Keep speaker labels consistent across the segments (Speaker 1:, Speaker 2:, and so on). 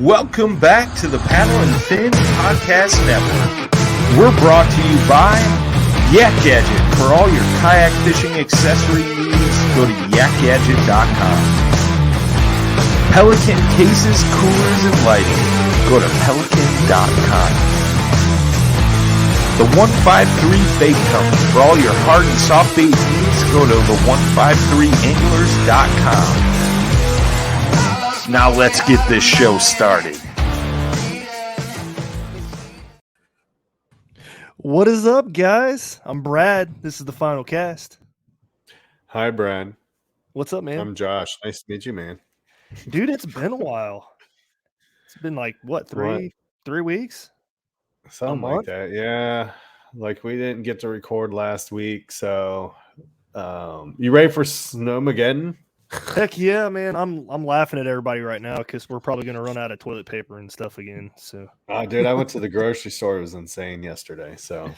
Speaker 1: Welcome back to the Paddle and Fin Podcast Network. We're brought to you by Yak Gadget. For all your kayak fishing accessory needs, go to yakgadget.com. Pelican cases, coolers, and lighting. Go to pelican.com. The 153 Bait Company. For all your hard and soft bait needs, go to the 153anglers.com. Now let's get this show started.
Speaker 2: What is up, guys? I'm Brad. This is the final cast.
Speaker 3: Hi, Brad.
Speaker 2: What's up, man?
Speaker 3: I'm Josh. Nice to meet you, man.
Speaker 2: Dude, it's been a while. It's been like, three weeks?
Speaker 3: Something like that. Yeah. Like we didn't get to record last week. So you ready for Snowmageddon?
Speaker 2: Heck yeah, man. I'm laughing at everybody right now because we're probably going to run out of toilet paper and stuff again. So,
Speaker 3: Dude, I went to the grocery store. It was insane yesterday. So,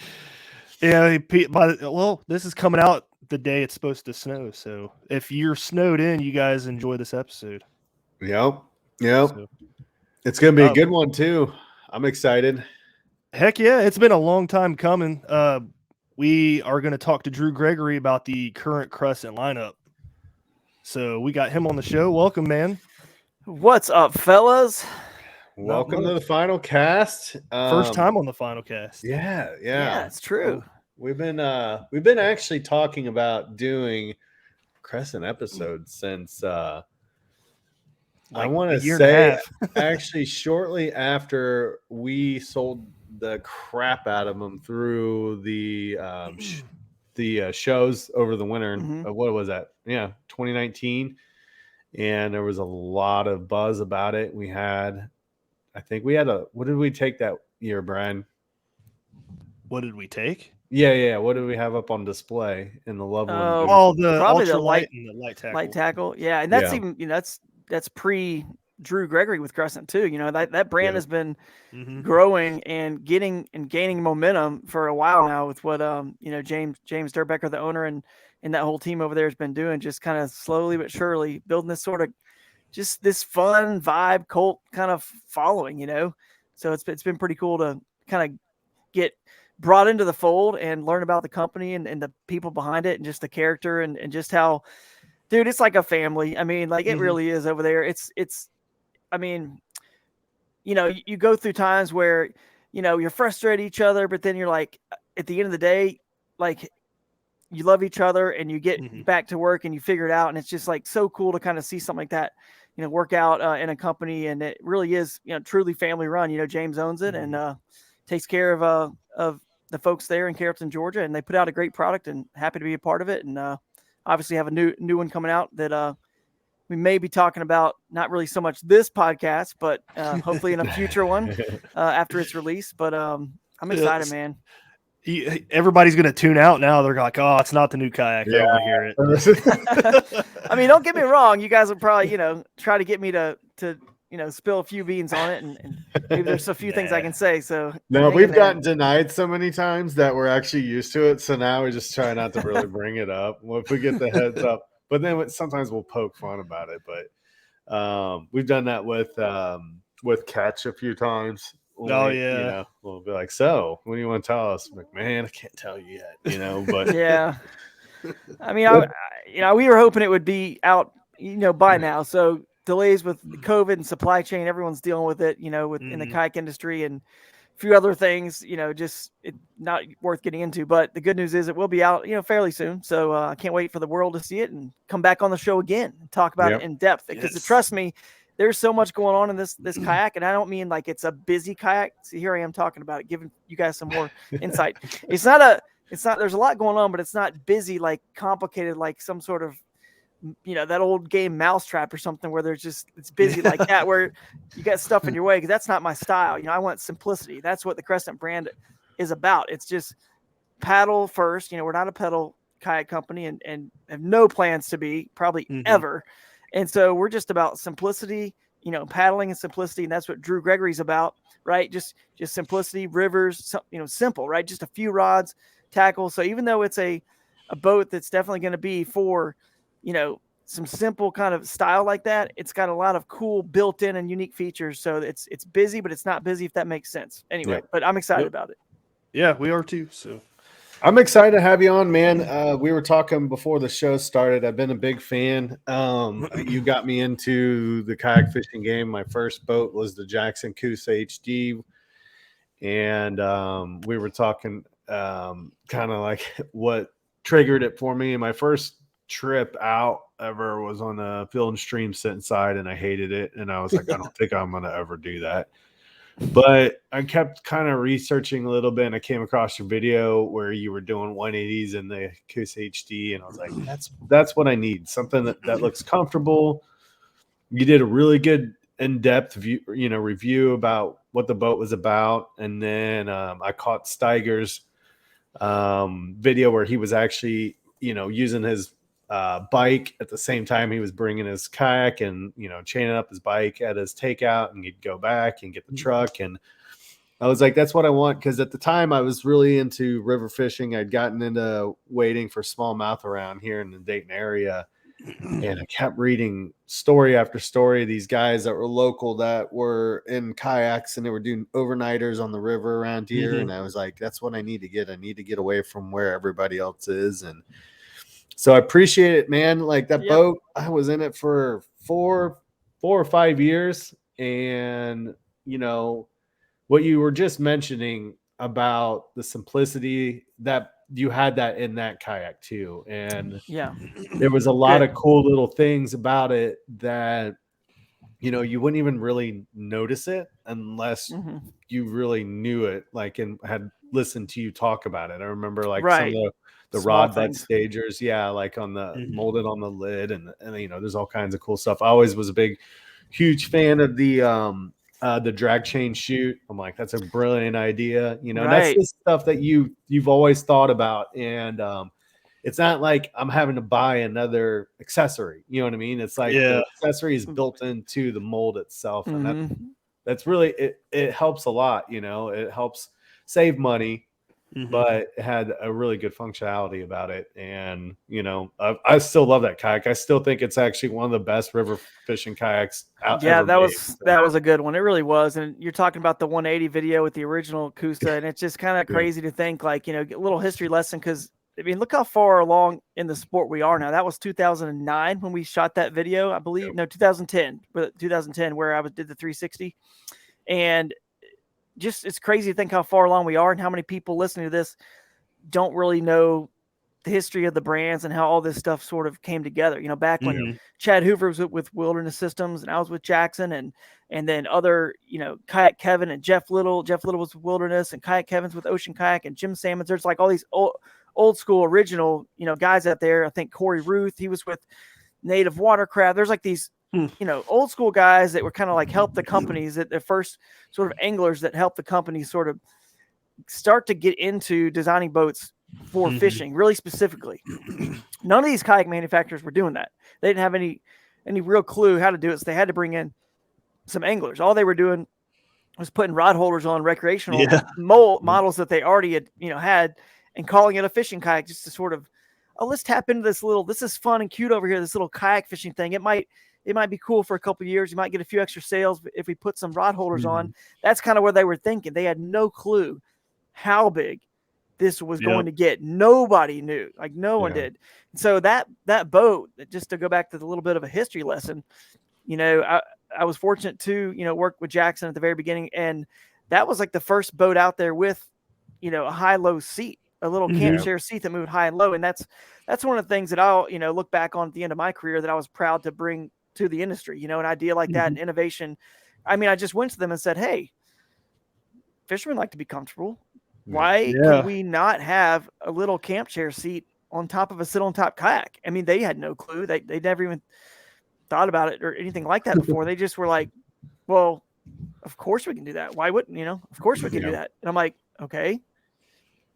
Speaker 2: yeah, this is coming out the day it's supposed to snow. So, if you're snowed in, you guys enjoy this episode.
Speaker 3: Yep.
Speaker 2: So,
Speaker 3: It's going to be a good one, too. I'm excited.
Speaker 2: Heck yeah. It's been a long time coming. We are going to talk to Drew Gregory about the current Crescent lineup. So we got him on the show. Welcome, man.
Speaker 4: What's up, fellas?
Speaker 3: Welcome to the final cast.
Speaker 2: First time on the final cast.
Speaker 3: Yeah,
Speaker 4: it's true.
Speaker 3: We've been actually talking about doing Crescent episodes since I want to say actually shortly after we sold the crap out of them through the shows over the winter. What was that? Yeah, 2019. And there was a lot of buzz about it. What did we take that year, Brian?
Speaker 2: What did we take?
Speaker 3: Yeah. What did we have up on display in the Loveland?
Speaker 4: Probably the
Speaker 2: light and the light tackle.
Speaker 4: Yeah, and that's even that's pre Drew Gregory with Crescent too. That brand has been growing and gaining momentum for a while now with what James Durbecker, the owner, and that whole team over there has been doing, just kind of slowly but surely building this sort of just this fun vibe cult kind of following, So it's been pretty cool to kind of get brought into the fold and learn about the company and the people behind it and just the character and just how, dude, it's like a family. I mean, like it really is over there. I mean, you go through times where, you're frustrated at each other, but then you're like, at the end of the day, like you love each other and you get back to work and you figure it out. And it's just like so cool to kind of see something like that, work out in a company. And it really is, truly family run. James owns it and takes care of the folks there in Carrollton, Georgia. And they put out a great product and happy to be a part of it. And obviously have a new one coming out that we may be talking about, not really so much this podcast, but hopefully in a future one after it's released. But I'm excited, man.
Speaker 2: Everybody's going to tune out now. They're like, oh, it's not the new kayak.
Speaker 3: Yeah.
Speaker 2: I don't want to hear
Speaker 4: it. I mean, don't get me wrong. You guys will probably, try to get me to spill a few beans on it. And maybe there's a few things I can say. So
Speaker 3: no, we've gotten denied so many times that we're actually used to it. So now we just try not to really bring it up. Well, if we get the heads up, but then sometimes we'll poke fun about it. But we've done that with Catch a few times. We'll be like, so what do you want to tell us? I'm like, man, I can't tell you yet, but
Speaker 4: yeah. I mean, we were hoping it would be out, by now. So delays with COVID and supply chain, everyone's dealing with it, in the kayak industry and a few other things, not worth getting into. But the good news is it will be out, fairly soon. So I can't wait for the world to see it and come back on the show again and talk about it in depth. Because trust me, there's so much going on in this kayak, and I don't mean like it's a busy kayak. See, here I am talking about it, giving you guys some more insight. It's not. There's a lot going on, but it's not busy, like complicated, like some sort of, that old game Mousetrap or something where it's busy like that, where you got stuff in your way. Because that's not my style. I want simplicity. That's what the Crescent brand is about. It's just paddle first. We're not a pedal kayak company, and have no plans to be probably ever. And so we're just about simplicity, paddling and simplicity. And that's what Drew Gregory's about, right? Just simplicity, rivers, simple, right? Just a few rods, tackle. So even though it's a boat that's definitely going to be for, some simple kind of style like that, it's got a lot of cool built-in and unique features. So it's busy, but it's not busy, if that makes sense. Anyway, but I'm excited about it.
Speaker 2: Yeah, we are too. So
Speaker 3: I'm excited to have you on, man. We were talking before the show started. I've been a big fan. You got me into the kayak fishing game. My first boat was the Jackson Coosa HD. And we were talking kind of like what triggered it for me. And my first trip out ever was on a Field and Stream sit inside, and I hated it. And I was like, I don't think I'm going to ever do that. But I kept kind of researching a little bit, and I came across your video where you were doing 180s in the Coosa HD, and I was like, that's what I need. Something that looks comfortable. You did a really good in-depth review about what the boat was about. And then I caught Steiger's video where he was actually, using his bike at the same time he was bringing his kayak and, chaining up his bike at his takeout, and he'd go back and get the truck. And I was like, that's what I want. Because at the time I was really into river fishing. I'd gotten into wading for smallmouth around here in the Dayton area. And I kept reading story after story of these guys that were local that were in kayaks, and they were doing overnighters on the river around here. And I was like, that's what I need to get. I need to get away from where everybody else is. And so I appreciate it, man. Like that boat, I was in it for 4 or 5 years. And, what you were just mentioning about the simplicity, that you had that in that kayak too. And there was a lot of cool little things about it that, you wouldn't even really notice it unless you really knew it, like, and had listened to you talk about it. I remember like some of the rod butt stagers. Yeah. Like on the molded on the lid and, there's all kinds of cool stuff. I always was a huge fan of the drag chain chute. I'm like, that's a brilliant idea. That's the stuff that you've always thought about. And it's not like I'm having to buy another accessory. You know what I mean? It's like the accessory is built into the mold itself. And that's really, it helps a lot. It helps save money, but it had a really good functionality about it. And, I still love that kayak. I still think it's actually one of the best river fishing kayaks out.
Speaker 4: Yeah, that was a good one. It really was. And you're talking about the 180 video with the original Coosa, and it's just kind of crazy to think, like, a little history lesson. Because I mean, look how far along in the sport we are now. That was 2009 when we shot that video, I believe. No, 2010, where I did the 360. And just, it's crazy to think how far along we are and how many people listening to this don't really know the history of the brands and how all this stuff sort of came together. Back when Chad Hoover was with Wilderness Systems and I was with Jackson, and then other, Kayak Kevin and Jeff Little. Jeff Little was with Wilderness, and Kayak Kevin's with Ocean Kayak, and Jim Salmons. There's like all these old school original, guys out there. I think Corey Ruth, he was with Native Watercraft. There's like these, old school guys that were kind of like help the companies, that the first sort of anglers that helped the company sort of start to get into designing boats for fishing, really specifically. None of these kayak manufacturers were doing that. They didn't have any real clue how to do it. So they had to bring in some anglers. All they were doing was putting rod holders on recreational models that they already had, and calling it a fishing kayak, just to sort of, let's tap into this is fun and cute over here, this little kayak fishing thing. It might be cool for a couple of years. You might get a few extra sales if we put some rod holders on. That's kind of where they were thinking. They had no clue how big this was going to get. Nobody knew, like no one did. So that boat, just to go back to the little bit of a history lesson, I was fortunate to, work with Jackson at the very beginning. And that was like the first boat out there with, a high-low seat, a little camp share seat that moved high and low. And that's one of the things that I'll, look back on at the end of my career that I was proud to bring to the industry, an idea like that, and innovation. I mean, I just went to them and said, hey, fishermen like to be comfortable. Why can we not have a little camp chair seat on top of a sit-on-top kayak? I mean, they had no clue. They never even thought about it or anything like that before. They just were like, well, of course we can do that. Why wouldn't, of course we can do that. And I'm like, okay,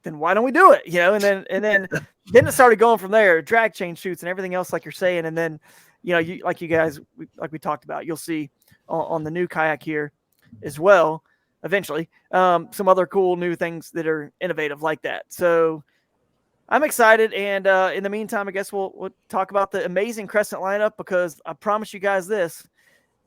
Speaker 4: then why don't we do it? And then it started going from there, drag chain shoots and everything else, like you're saying. And then, like we talked about, you'll see on the new kayak here as well, eventually, some other cool new things that are innovative like that. So I'm excited, and in the meantime, I guess we'll talk about the amazing Crescent lineup, because I promise you guys this: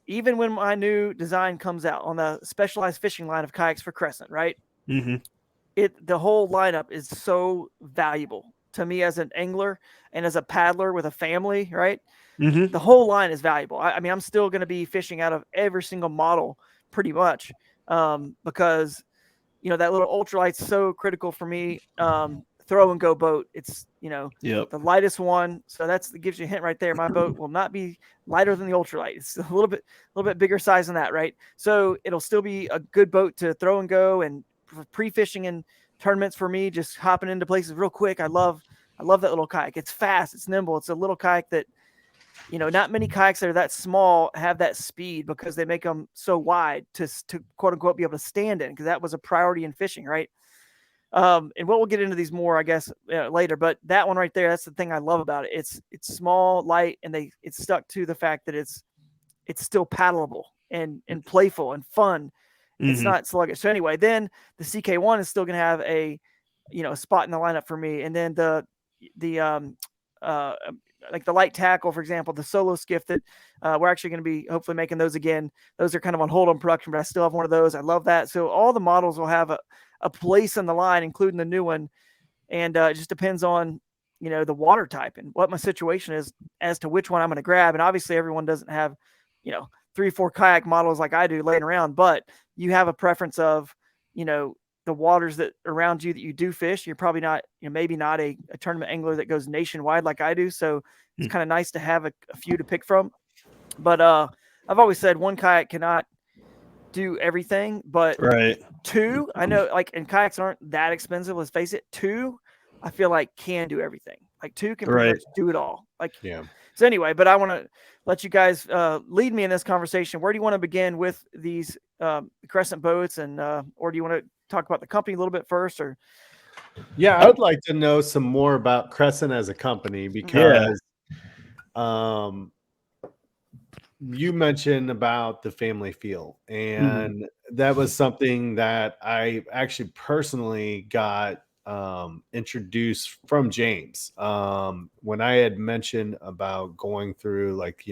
Speaker 4: even when my new design comes out on the specialized fishing line of kayaks for Crescent, right?
Speaker 2: Mm-hmm.
Speaker 4: The whole lineup is so valuable to me as an angler and as a paddler with a family, right?
Speaker 2: Mm-hmm.
Speaker 4: The whole line is valuable. I mean, I'm still going to be fishing out of every single model pretty much, because that little ultralight's so critical for me. Throw and go boat. It's
Speaker 2: Yep.
Speaker 4: the lightest one, so that gives you a hint right there. My boat will not be lighter than the ultralight. It's a little bit bigger size than that, right? So it'll still be a good boat to throw and go, and for pre-fishing and tournaments for me, just hopping into places real quick. I love that little kayak. It's fast, it's nimble, it's a little kayak that not many kayaks that are that small have that speed, because they make them so wide to quote unquote be able to stand in, because that was a priority in fishing, right? And we'll get into these more, I guess, later. But that one right there, that's the thing I love about it. It's small, light, and it's stuck to the fact that it's still paddleable and playful and fun. It's not sluggish. So anyway, then the CK1 is still going to have a spot in the lineup for me, and then the like the light tackle, for example, the solo skiff that we're actually going to be hopefully making those again. Those are kind of on hold on production, but I still have one of those. I love that. So all the models will have a place in the line, including the new one. And it just depends on, the water type and what my situation is as to which one I'm going to grab. And obviously everyone doesn't have, 3 or 4 kayak models like I do laying around, but you have a preference of, the waters that around you that you do fish. You're probably not, maybe not a tournament angler that goes nationwide like I do. So it's kind of nice to have a few to pick from. But I've always said one kayak cannot do everything, but
Speaker 2: Right.
Speaker 4: 2, I know, like, and kayaks aren't that expensive. Let's face it. 2, I feel like can do everything. Like 2 can pretty much do it all. Like,
Speaker 3: Yeah.
Speaker 4: So anyway, but I want to let you guys lead me in this conversation. Where do you want to begin with these Crescent boats, and or do you want to talk about the company a little bit first? Or
Speaker 3: Yeah, I would like to know some more about Crescent as a company, because you mentioned about the family feel, and that was something that I actually personally got introduced from James when I had mentioned about going through, like,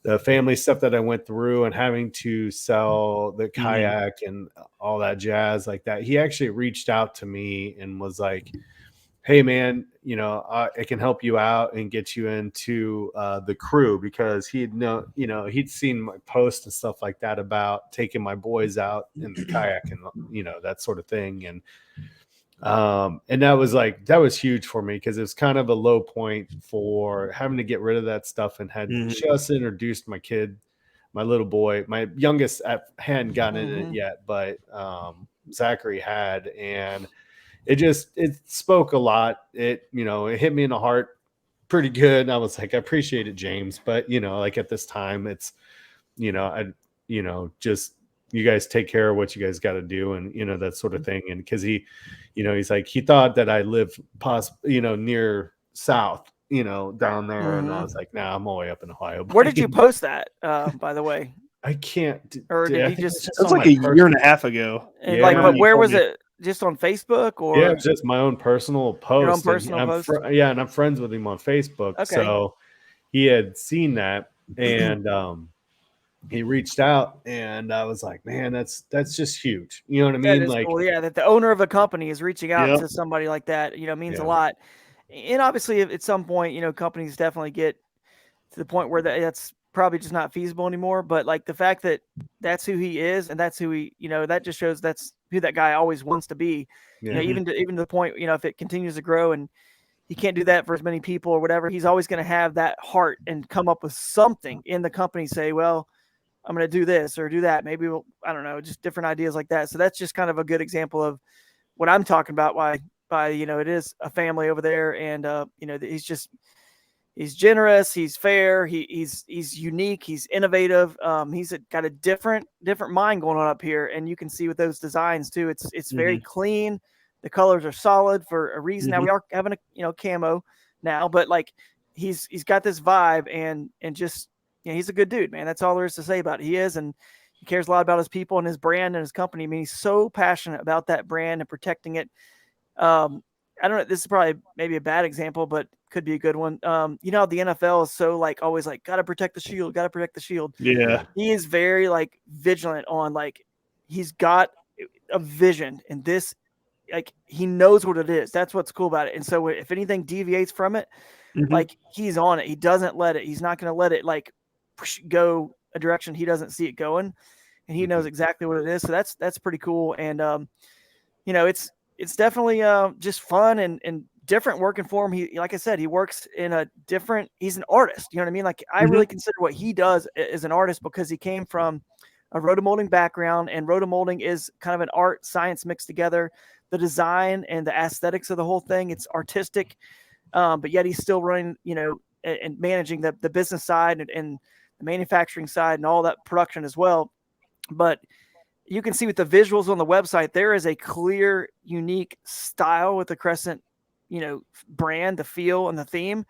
Speaker 3: the family stuff that I went through and having to sell the kayak and all that jazz like that. He actually reached out to me and was like, hey man, I can help you out and get you into the crew, because he'd he'd seen my posts and stuff like that about taking my boys out in the kayak and that sort of thing. And that was huge for me, because it was kind of a low point for having to get rid of that stuff, and had just introduced my little boy, my youngest hadn't gotten in it yet, but Zachary had. And it spoke a lot. It hit me in the heart pretty good. And I was like, I appreciate it, James. But, like at this time, it's, just, you guys take care of what you guys got to do. And, that sort of thing. And cause he's like, he thought that I lived near South, down there. And I was like, nah, I'm all the way up in Ohio.
Speaker 4: Where did you post that, by the way?
Speaker 3: I can't.
Speaker 4: Or did he just?
Speaker 2: That's like a year and a half ago.
Speaker 4: And but where was it? Just on Facebook, or?
Speaker 3: Yeah, it's just my own personal post.
Speaker 4: Your own personal post?
Speaker 3: And I'm friends with him on Facebook. Okay. So he had seen that, and he reached out, and I was like, man, that's just huge. You know what I mean?
Speaker 4: That is cool. Yeah, that the owner of a company is reaching out to somebody like that, means a lot. And obviously, at some point, companies definitely get to the point where that's probably just not feasible anymore. But like the fact that that's who he is, and that's who he, that just shows that's who that guy always wants to be. Even to the point, if it continues to grow and he can't do that for as many people or whatever, he's always going to have that heart and come up with something in the company. Say, well, I'm going to do this or do that. Maybe I don't know, just different ideas like that. So that's just kind of a good example of what I'm talking about. Why it is a family over there, and he's generous, he's fair, he's unique, he's innovative. He's got a different mind going on up here, and you can see with those designs too. It's very clean. The colors are solid for a reason. Now we are having a camo now, but like he's got this vibe, and just he's a good dude, man. That's all there is to say about it. He is, and he cares a lot about his people and his brand and his company. I mean, he's so passionate about that brand and protecting it. I don't know. This is probably maybe a bad example, but could be a good one. You know, the NFL is so like always like got to protect the shield, got to protect the shield.
Speaker 2: Yeah.
Speaker 4: He is very like vigilant on like he's got a vision, and this like he knows what it is. That's what's cool about it. And so if anything deviates from it, like he's on it. He doesn't let it. He's not going to let it like go a direction he doesn't see it going, and he knows exactly what it is. So that's pretty cool. And you know, it's definitely just fun and different working for him. He, like I said, he works in a different. He's an artist. You know what I mean? Like I really consider what he does as an artist because he came from a rotomolding background, and rotomolding is kind of an art science mixed together. The design and the aesthetics of the whole thing, it's artistic, but yet he's still running, you know, and managing the business side and the manufacturing side and all that production as well. But you can see with the visuals on the website, there is a clear, unique style with the Crescent, you know, brand, the feel and the theme.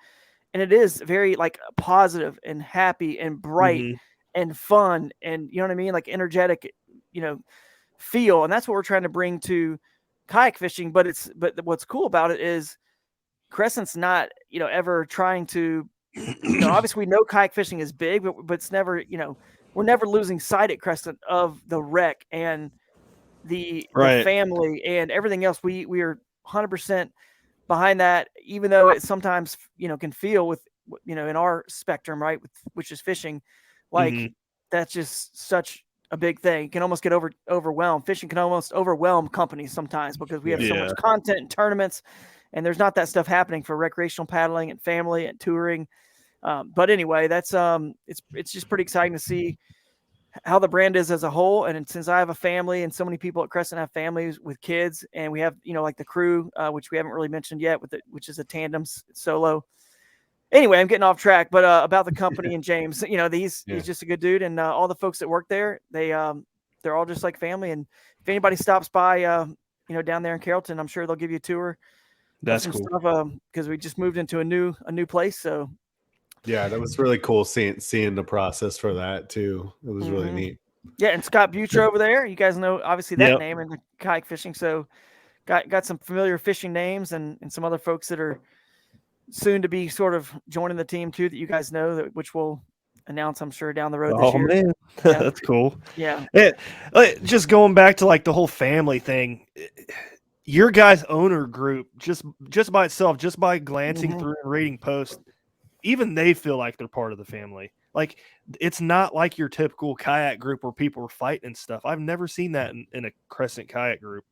Speaker 4: And it is very like positive and happy and bright and fun. And you know what I mean? Like energetic, you know, feel. And that's what we're trying to bring to kayak fishing. But what's cool about it is Crescent's not, you know, ever trying to, you know, obviously we know kayak fishing is big, but it's never, you know, we're never losing sight at Crescent of the wreck and the family and everything else. We are 100% behind that, even though it sometimes, you know, can feel with, you know, in our spectrum, right, which is fishing, like that's just such a big thing. You can almost get overwhelmed. Fishing can almost overwhelm companies sometimes because we have so much content and tournaments, and there's not that stuff happening for recreational paddling and family and touring. But anyway, that's it's just pretty exciting to see how the brand is as a whole. And since I have a family and so many people at Crescent have families with kids, and we have, you know, like the crew, which we haven't really mentioned yet which is a tandem solo. Anyway, I'm getting off track, but about the company and James, you know, he's just a good dude. And all the folks that work there, they're all just like family. And if anybody stops by, you know, down there in Carrollton, I'm sure they'll give you a tour.
Speaker 2: That's cool.
Speaker 4: Because we just moved into a new place. So
Speaker 3: yeah, that was really cool seeing the process for that too. It was really neat.
Speaker 4: Yeah, and Scott Butcher over there, you guys know obviously that name in the kayak fishing. So got some familiar fishing names and some other folks that are soon to be sort of joining the team too that you guys know, which we'll announce, I'm sure, down the road this year.
Speaker 2: Man, that's cool.
Speaker 4: Yeah.
Speaker 2: Just going back to like the whole family thing, your guys' owner group, just by itself, just by glancing through and reading posts, even they feel like they're part of the family. Like it's not like your typical kayak group where people are fighting and stuff. I've never seen that in a Crescent kayak group.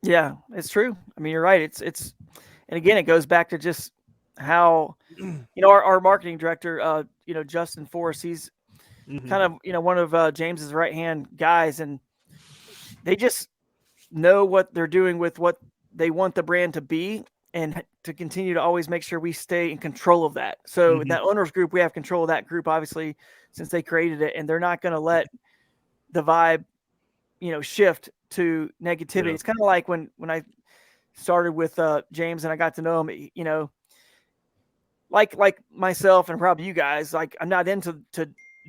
Speaker 4: Yeah, it's true. I mean, you're right. It's and again, it goes back to just how, you know, our marketing director, you know, Justin Forrest, he's kind of, you know, one of James's right-hand guys, and they just know what they're doing with what they want the brand to be and to continue to always make sure we stay in control of that. So that owners group, we have control of that group, obviously, since they created it, and they're not going to let the vibe, you know, shift to negativity. Yeah. It's kind of like when I started with James and I got to know him, you know, like myself and probably you guys, like I'm not into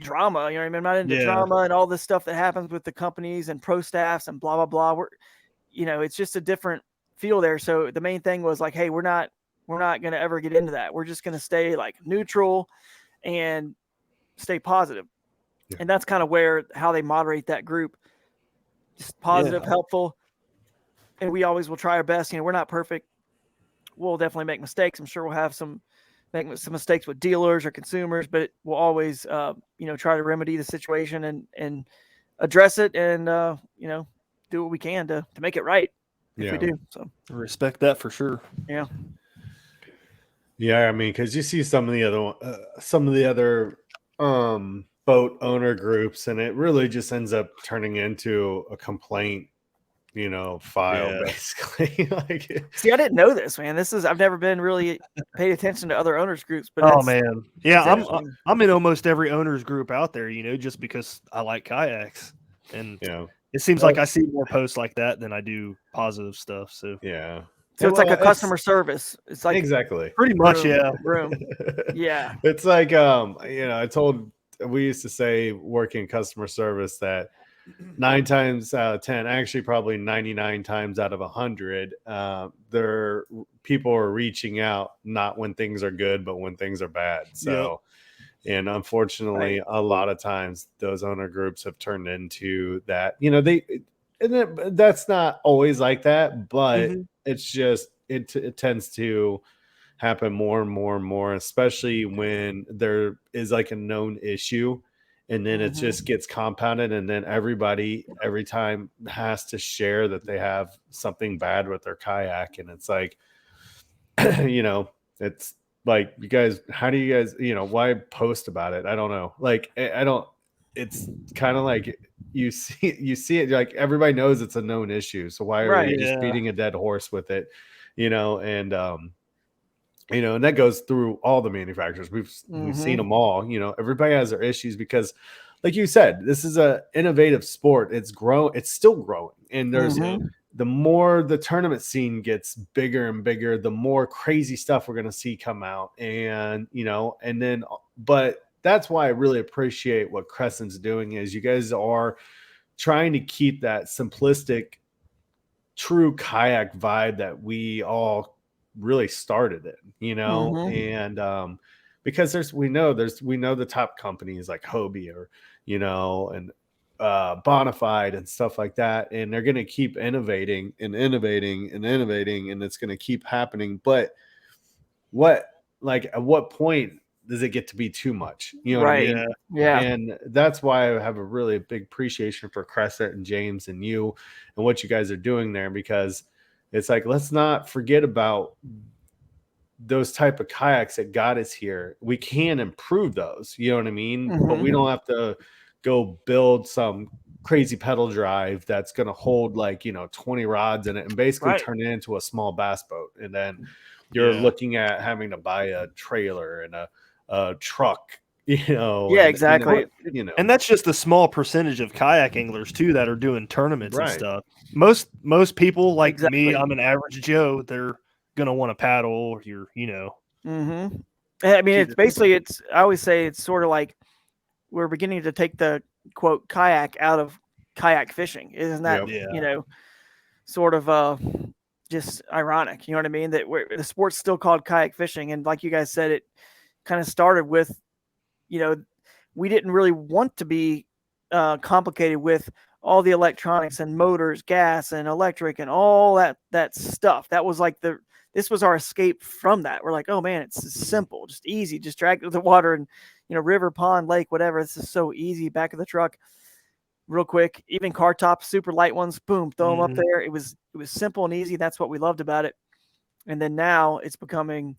Speaker 4: drama, you know what I mean? I'm not into drama and all this stuff that happens with the companies and pro staffs and blah, blah, blah. We're, you know, it's just a different feel there. So the main thing was like, hey, we're not going to ever get into that. We're just going to stay like neutral and stay positive. Yeah. And that's kind of how they moderate that group. Just positive, helpful. And we always will try our best. You know, we're not perfect. We'll definitely make mistakes. I'm sure we'll have make some mistakes with dealers or consumers, but we'll always, you know, try to remedy the situation and address it and, you know, do what we can to make it right if we do. So
Speaker 2: I respect that for sure.
Speaker 4: Yeah.
Speaker 3: Yeah. I mean, cause you see some of the other boat owner groups, and it really just ends up turning into a complaint, you know, file basically. Like,
Speaker 4: see, I didn't know this, man. I've never been really paid attention to other owners groups, but
Speaker 2: man. Yeah. I'm in almost every owners group out there, you know, just because I like kayaks, and it seems like I see more posts like that than I do positive stuff. So
Speaker 4: so it's like a customer service. It's like
Speaker 3: exactly
Speaker 2: pretty much.
Speaker 4: Room. Yeah.
Speaker 3: It's like, you know, we used to say working customer service that 9 times out of 10, actually probably 99 times out of 100, people are reaching out not when things are good, but when things are bad. So, and unfortunately, a lot of times those owner groups have turned into that. That's not always like that, but it's just it tends to happen more and more and more, especially when there is like a known issue. And then it just gets compounded, and then everybody every time has to share that they have something bad with their kayak. And it's like, it's like, you guys, how do you guys, why post about it? I don't know. Like, I don't, it's kind of like you see it, like everybody knows it's a known issue. So why are you just beating a dead horse with it? And and that goes through all the manufacturers. We've seen them all. Everybody has their issues because, like you said, this is a innovative sport. It's still growing, and there's the more the tournament scene gets bigger and bigger, the more crazy stuff we're going to see come out. And but that's why I really appreciate what Crescent's doing is you guys are trying to keep that simplistic, true kayak vibe that we all really started in, and because we know the top companies like Hobie or and Bonafide and stuff like that, and they're going to keep innovating and innovating and innovating, and it's going to keep happening. But at what point does it get to be too much? What I mean?
Speaker 4: Yeah.
Speaker 3: And that's why I have a really big appreciation for Crescent and James and you and what you guys are doing there, because it's like, let's not forget about those type of kayaks that got us here. We can improve those, you know what I mean? But we don't have to go build some crazy pedal drive that's going to hold 20 rods in it and basically turn it into a small bass boat. And then you're looking at having to buy a trailer and a truck,
Speaker 4: exactly.
Speaker 2: And that's just a small percentage of kayak anglers too that are doing tournaments and stuff. Most people like me, I'm an average Joe, they're gonna want to paddle, or
Speaker 4: I mean, it's basically, I always say it's sort of like we're beginning to take the quote kayak out of kayak fishing. Isn't that sort of just ironic? You know what I mean? That the sport's still called kayak fishing, and like you guys said, it kind of started with, we didn't really want to be complicated with all the electronics and motors, gas and electric and all that stuff. That was like this was our escape from that. We're like, oh man, it's simple, just easy, just drag it to the water and, river, pond, lake, whatever. This is so easy. Back of the truck, real quick. Even car tops, super light ones, boom, throw them up there. It was simple and easy. That's what we loved about it. And then now it's becoming,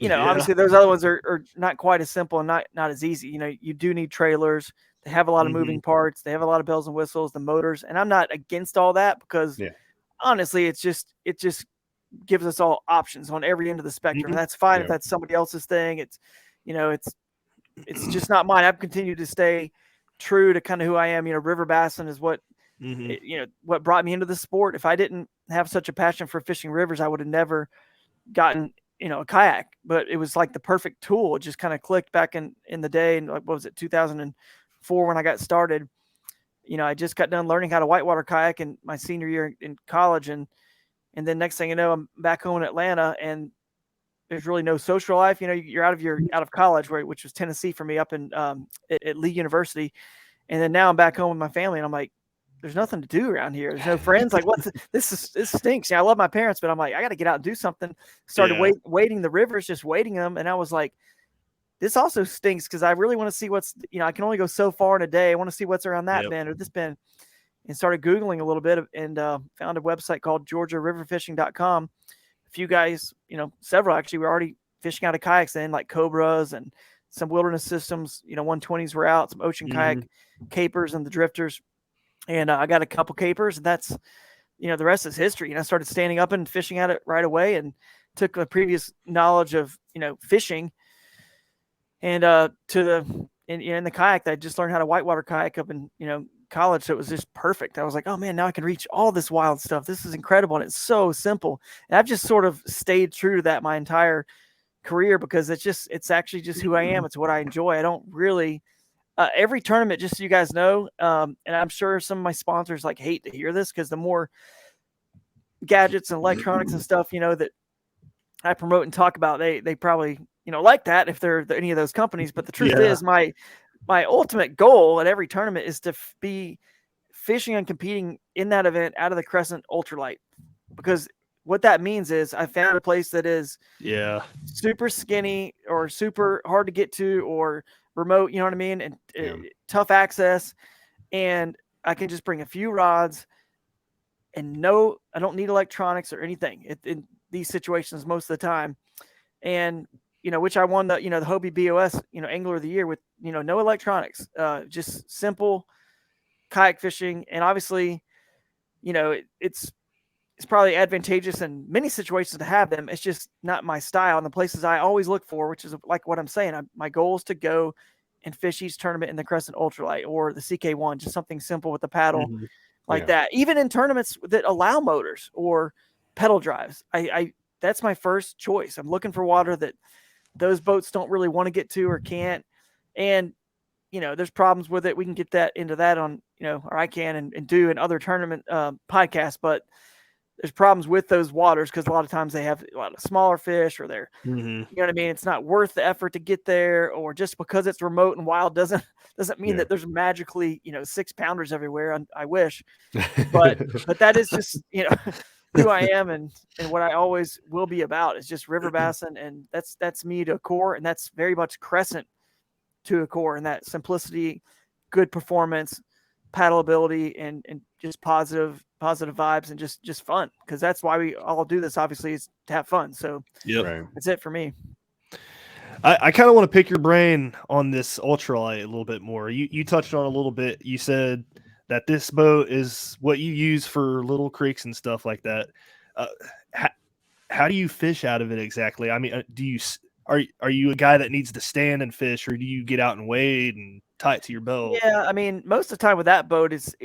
Speaker 4: obviously those other ones are not quite as simple and not as easy. You do need trailers. They have a lot of moving parts. They have a lot of bells and whistles, the motors. And I'm not against all that because honestly, it just gives us all options on every end of the spectrum. And that's fine if that's somebody else's thing. It's just not mine. I've continued to stay true to kind of who I am. River bassing is what, what brought me into the sport. If I didn't have such a passion for fishing rivers, I would have never gotten a kayak. But it was like the perfect tool. It just kind of clicked back in the day. And what was it, 2004 when I got started? I just got done learning how to whitewater kayak in my senior year in college, and then next thing you know, I'm back home in Atlanta, and there's really no social life. You're out of college, which was Tennessee for me, up in at Lee University, and then now I'm back home with my family, and I'm like, there's nothing to do around here. There's no friends. Like, this stinks. I love my parents, but I'm like, I got to get out and do something. Started wading the rivers, just wading them. And I was like, this also stinks because I really want to see what's, I can only go so far in a day. I want to see what's around that bend or this bend. And started Googling a little bit and found a website called GeorgiaRiverFishing.com. A few guys, several actually, were already fishing out of kayaks then, like Cobras and some wilderness systems. 120s were out, some ocean kayak capers and the drifters. And I got a couple capers, and that's, the rest is history. And I started standing up and fishing at it right away, and took the previous knowledge of, fishing and in the kayak that I just learned how to whitewater kayak up in, college. So it was just perfect. I was like, oh man, now I can reach all this wild stuff. This is incredible. And it's so simple. And I've just sort of stayed true to that my entire career because it's actually just who I am. It's what I enjoy. I don't really every tournament, just so you guys know, and I'm sure some of my sponsors like hate to hear this because the more gadgets and electronics and stuff, that I promote and talk about, they probably, like that if they're any of those companies. But the truth is my ultimate goal at every tournament is to be fishing and competing in that event out of the Crescent Ultralight, because what that means is I found a place that is super skinny or super hard to get to or remote, you know what I mean? And tough access. And I can just bring a few rods and I don't need electronics or anything in these situations most of the time. And, which I won the Hobie BOS, Angler of the Year with, no electronics, just simple kayak fishing. And obviously, it's probably advantageous in many situations to have them. It's just not my style. And the places I always look for, which is like what I'm saying, my goal is to go and fish each tournament in the Crescent Ultralight or the CK1, just something simple with the paddle like that. Even in tournaments that allow motors or pedal drives, I that's my first choice. I'm looking for water that those boats don't really want to get to or can't. And, there's problems with it. We can get into that on, or I can and do in other tournament podcasts, but there's problems with those waters because a lot of times they have a lot of smaller fish or they're, you know what I mean? It's not worth the effort to get there, or just because it's remote and wild doesn't mean that there's magically, 6-pounders everywhere. I wish, but that is just, who I am and what I always will be about is just river bassing. And that's me to a core. And that's very much Crescent to a core, and that simplicity, good performance, paddle ability, and just positive vibes and just fun. Cause that's why we all do this, obviously, is to have fun. So that's it for me.
Speaker 2: I kind of want to pick your brain on this ultralight a little bit more. You touched on a little bit. You said that this boat is what you use for little creeks and stuff like that. How do you fish out of it exactly? I mean, are you a guy that needs to stand and fish, or do you get out and wade and tie it to your belt?
Speaker 4: Yeah, I mean, most of the time with that boat, it's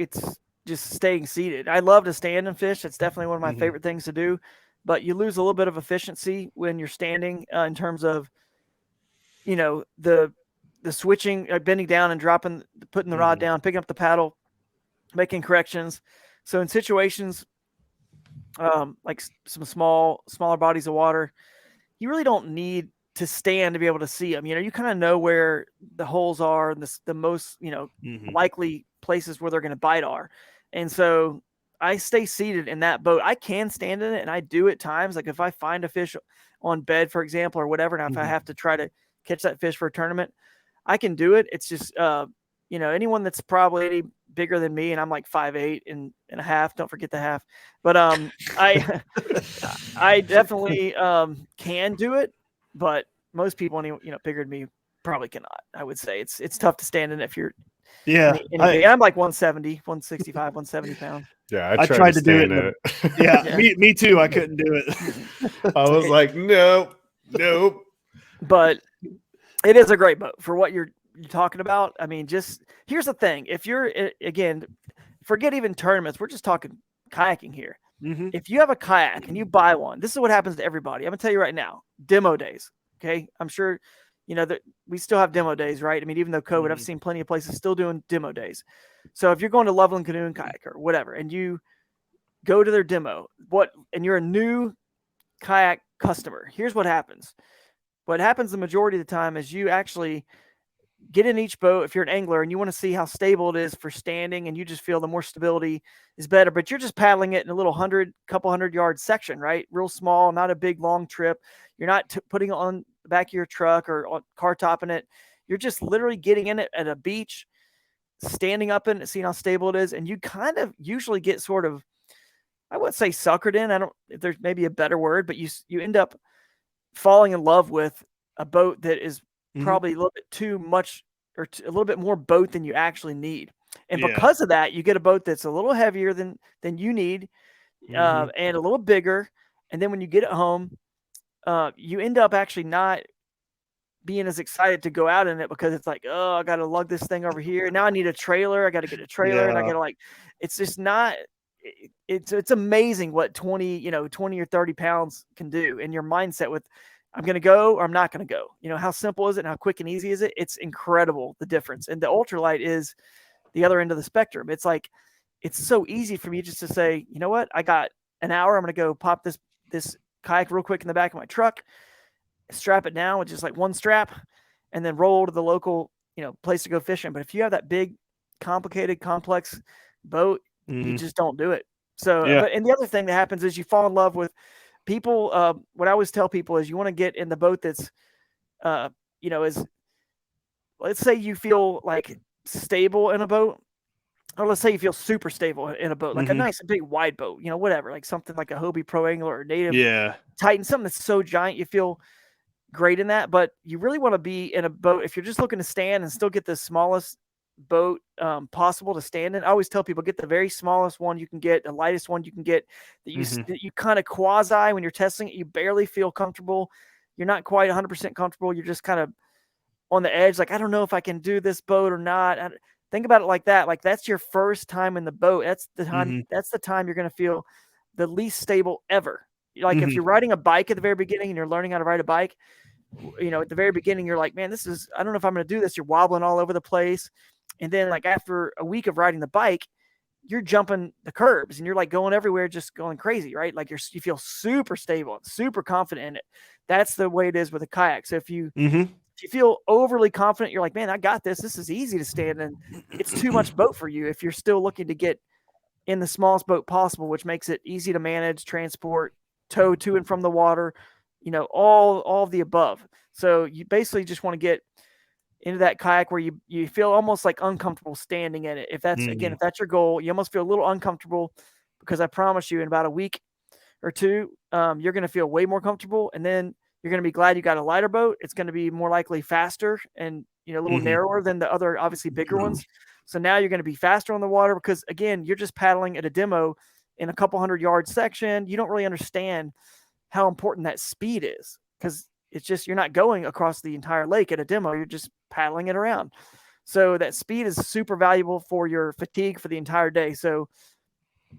Speaker 4: just staying seated. I love to stand and fish. It's definitely one of my favorite things to do, but you lose a little bit of efficiency when you're standing in terms of, the switching,
Speaker 2: Mm-hmm.
Speaker 4: bending down and putting the rod down, picking up the paddle, making corrections. So in situations like some smaller bodies of water, you really don't need to stand to be able to see them. You kind of know where the holes are and the most, likely places where they're going to bite are. And so I stay seated in that boat. I can stand in it, and I do at times. Like if I find a fish on bed, for example, or whatever, now if I have to try to catch that fish for a tournament, I can do it. It's just, anyone that's probably bigger than me, and I'm like 5'8" and a half. Don't forget the half. But I definitely can do it. But most people, bigger than me, probably cannot. I would say it's tough to stand in it if you're.
Speaker 2: Yeah,
Speaker 4: I'm like 170, 165, 170 pounds.
Speaker 3: Yeah,
Speaker 2: I tried to do it.
Speaker 3: in
Speaker 2: Yeah, me too. I couldn't do it.
Speaker 3: I was like, nope.
Speaker 4: But it is a great boat for what you're talking about. I mean, just here's the thing: if you're again, forget even tournaments. We're just talking kayaking here. If you have a kayak and you buy one, this is what happens to everybody. I'm gonna tell you right now: demo days. Okay, I'm sure that we still have demo days, right? I mean, even though COVID, I've seen plenty of places still doing demo days. So if you're going to Loveland Canoe and Kayak or whatever, and you go to their demo, and you're a new kayak customer, here's what happens. What happens the majority of the time is you actually get in each boat if you're an angler and you want to see how stable it is for standing, and you just feel the more stability is better, but you're just paddling it in a little couple hundred yard section, right? Real small, not a big long trip. You're not putting it on the back of your truck or on car topping it. You're just literally getting in it at a beach, standing up in it, seeing how stable it is. And you kind of usually get sort of, I wouldn't say suckered in. I don't, if there's maybe a better word, but you end up falling in love with a boat that is probably a little bit too much or a little bit more boat than you actually need. And because of that, you get a boat that's a little heavier than you need and a little bigger. And then when you get it home, you end up actually not being as excited to go out in it because it's like, oh, I got to lug this thing over here. Now I need a trailer. I got to get a trailer and I got to it's just not, it's amazing what 20 or 30 pounds can do in your mindset with, I'm going to go or I'm not going to go. You know, how simple is it and how quick and easy is it? It's incredible, the difference. And the ultralight is the other end of the spectrum. It's like, it's so easy for me just to say, you know what, I got an hour. I'm going to go pop this kayak real quick in the back of my truck, strap it down with just like one strap, and then roll to the local, you know, place to go fishing. But if you have that big, complicated, complex boat, you just don't do it. So, but, and the other thing that happens is you fall in love with people. What I always tell people is you want to get in the boat that's, you know, is, let's say you feel like stable in a boat, or let's say you feel super stable in a boat, like a nice big wide boat, you know, whatever, like something like a Hobie Pro Angler or Native Titan, something that's so giant you feel great in that. But you really want to be in a boat if you're just looking to stand and still get the smallest boat possible to stand in. I always tell people, get the very smallest one you can get, the lightest one you can get, that you kind of quasi, when you're testing it, you barely feel comfortable. You're not quite 100% comfortable. You're just kind of on the edge, like, I don't know if I can do this boat or not. Think about it like that. Like, that's your first time in the boat. That's the time. That's the time you're going to feel the least stable ever. Like if you're riding a bike at the very beginning and you're learning how to ride a bike, you know, at the very beginning, you're like, man, I don't know if I'm going to do this. You're wobbling all over the place. And then like after a week of riding the bike, you're jumping the curbs and you're like going everywhere, just going crazy, right? Like you feel super stable, super confident in it. That's the way it is with a kayak. So if you feel overly confident, you're like, man, I got this. This is easy to stand in. It's too much boat for you if you're still looking to get in the smallest boat possible, which makes it easy to manage, transport, tow to and from the water, you know, all of the above. So you basically just want to get into that kayak where you feel almost like uncomfortable standing in it. If that's, again, if that's your goal, you almost feel a little uncomfortable, because I promise you in about a week or two, you're going to feel way more comfortable. And then you're going to be glad you got a lighter boat. It's going to be more likely faster and, you know, a little narrower than the other, obviously bigger ones. So now you're going to be faster on the water because, again, you're just paddling at a demo in a couple 100-yard section. You don't really understand how important that speed is, because it's just, you're not going across the entire lake at a demo. You're just paddling it around. So that speed is super valuable for your fatigue for the entire day. So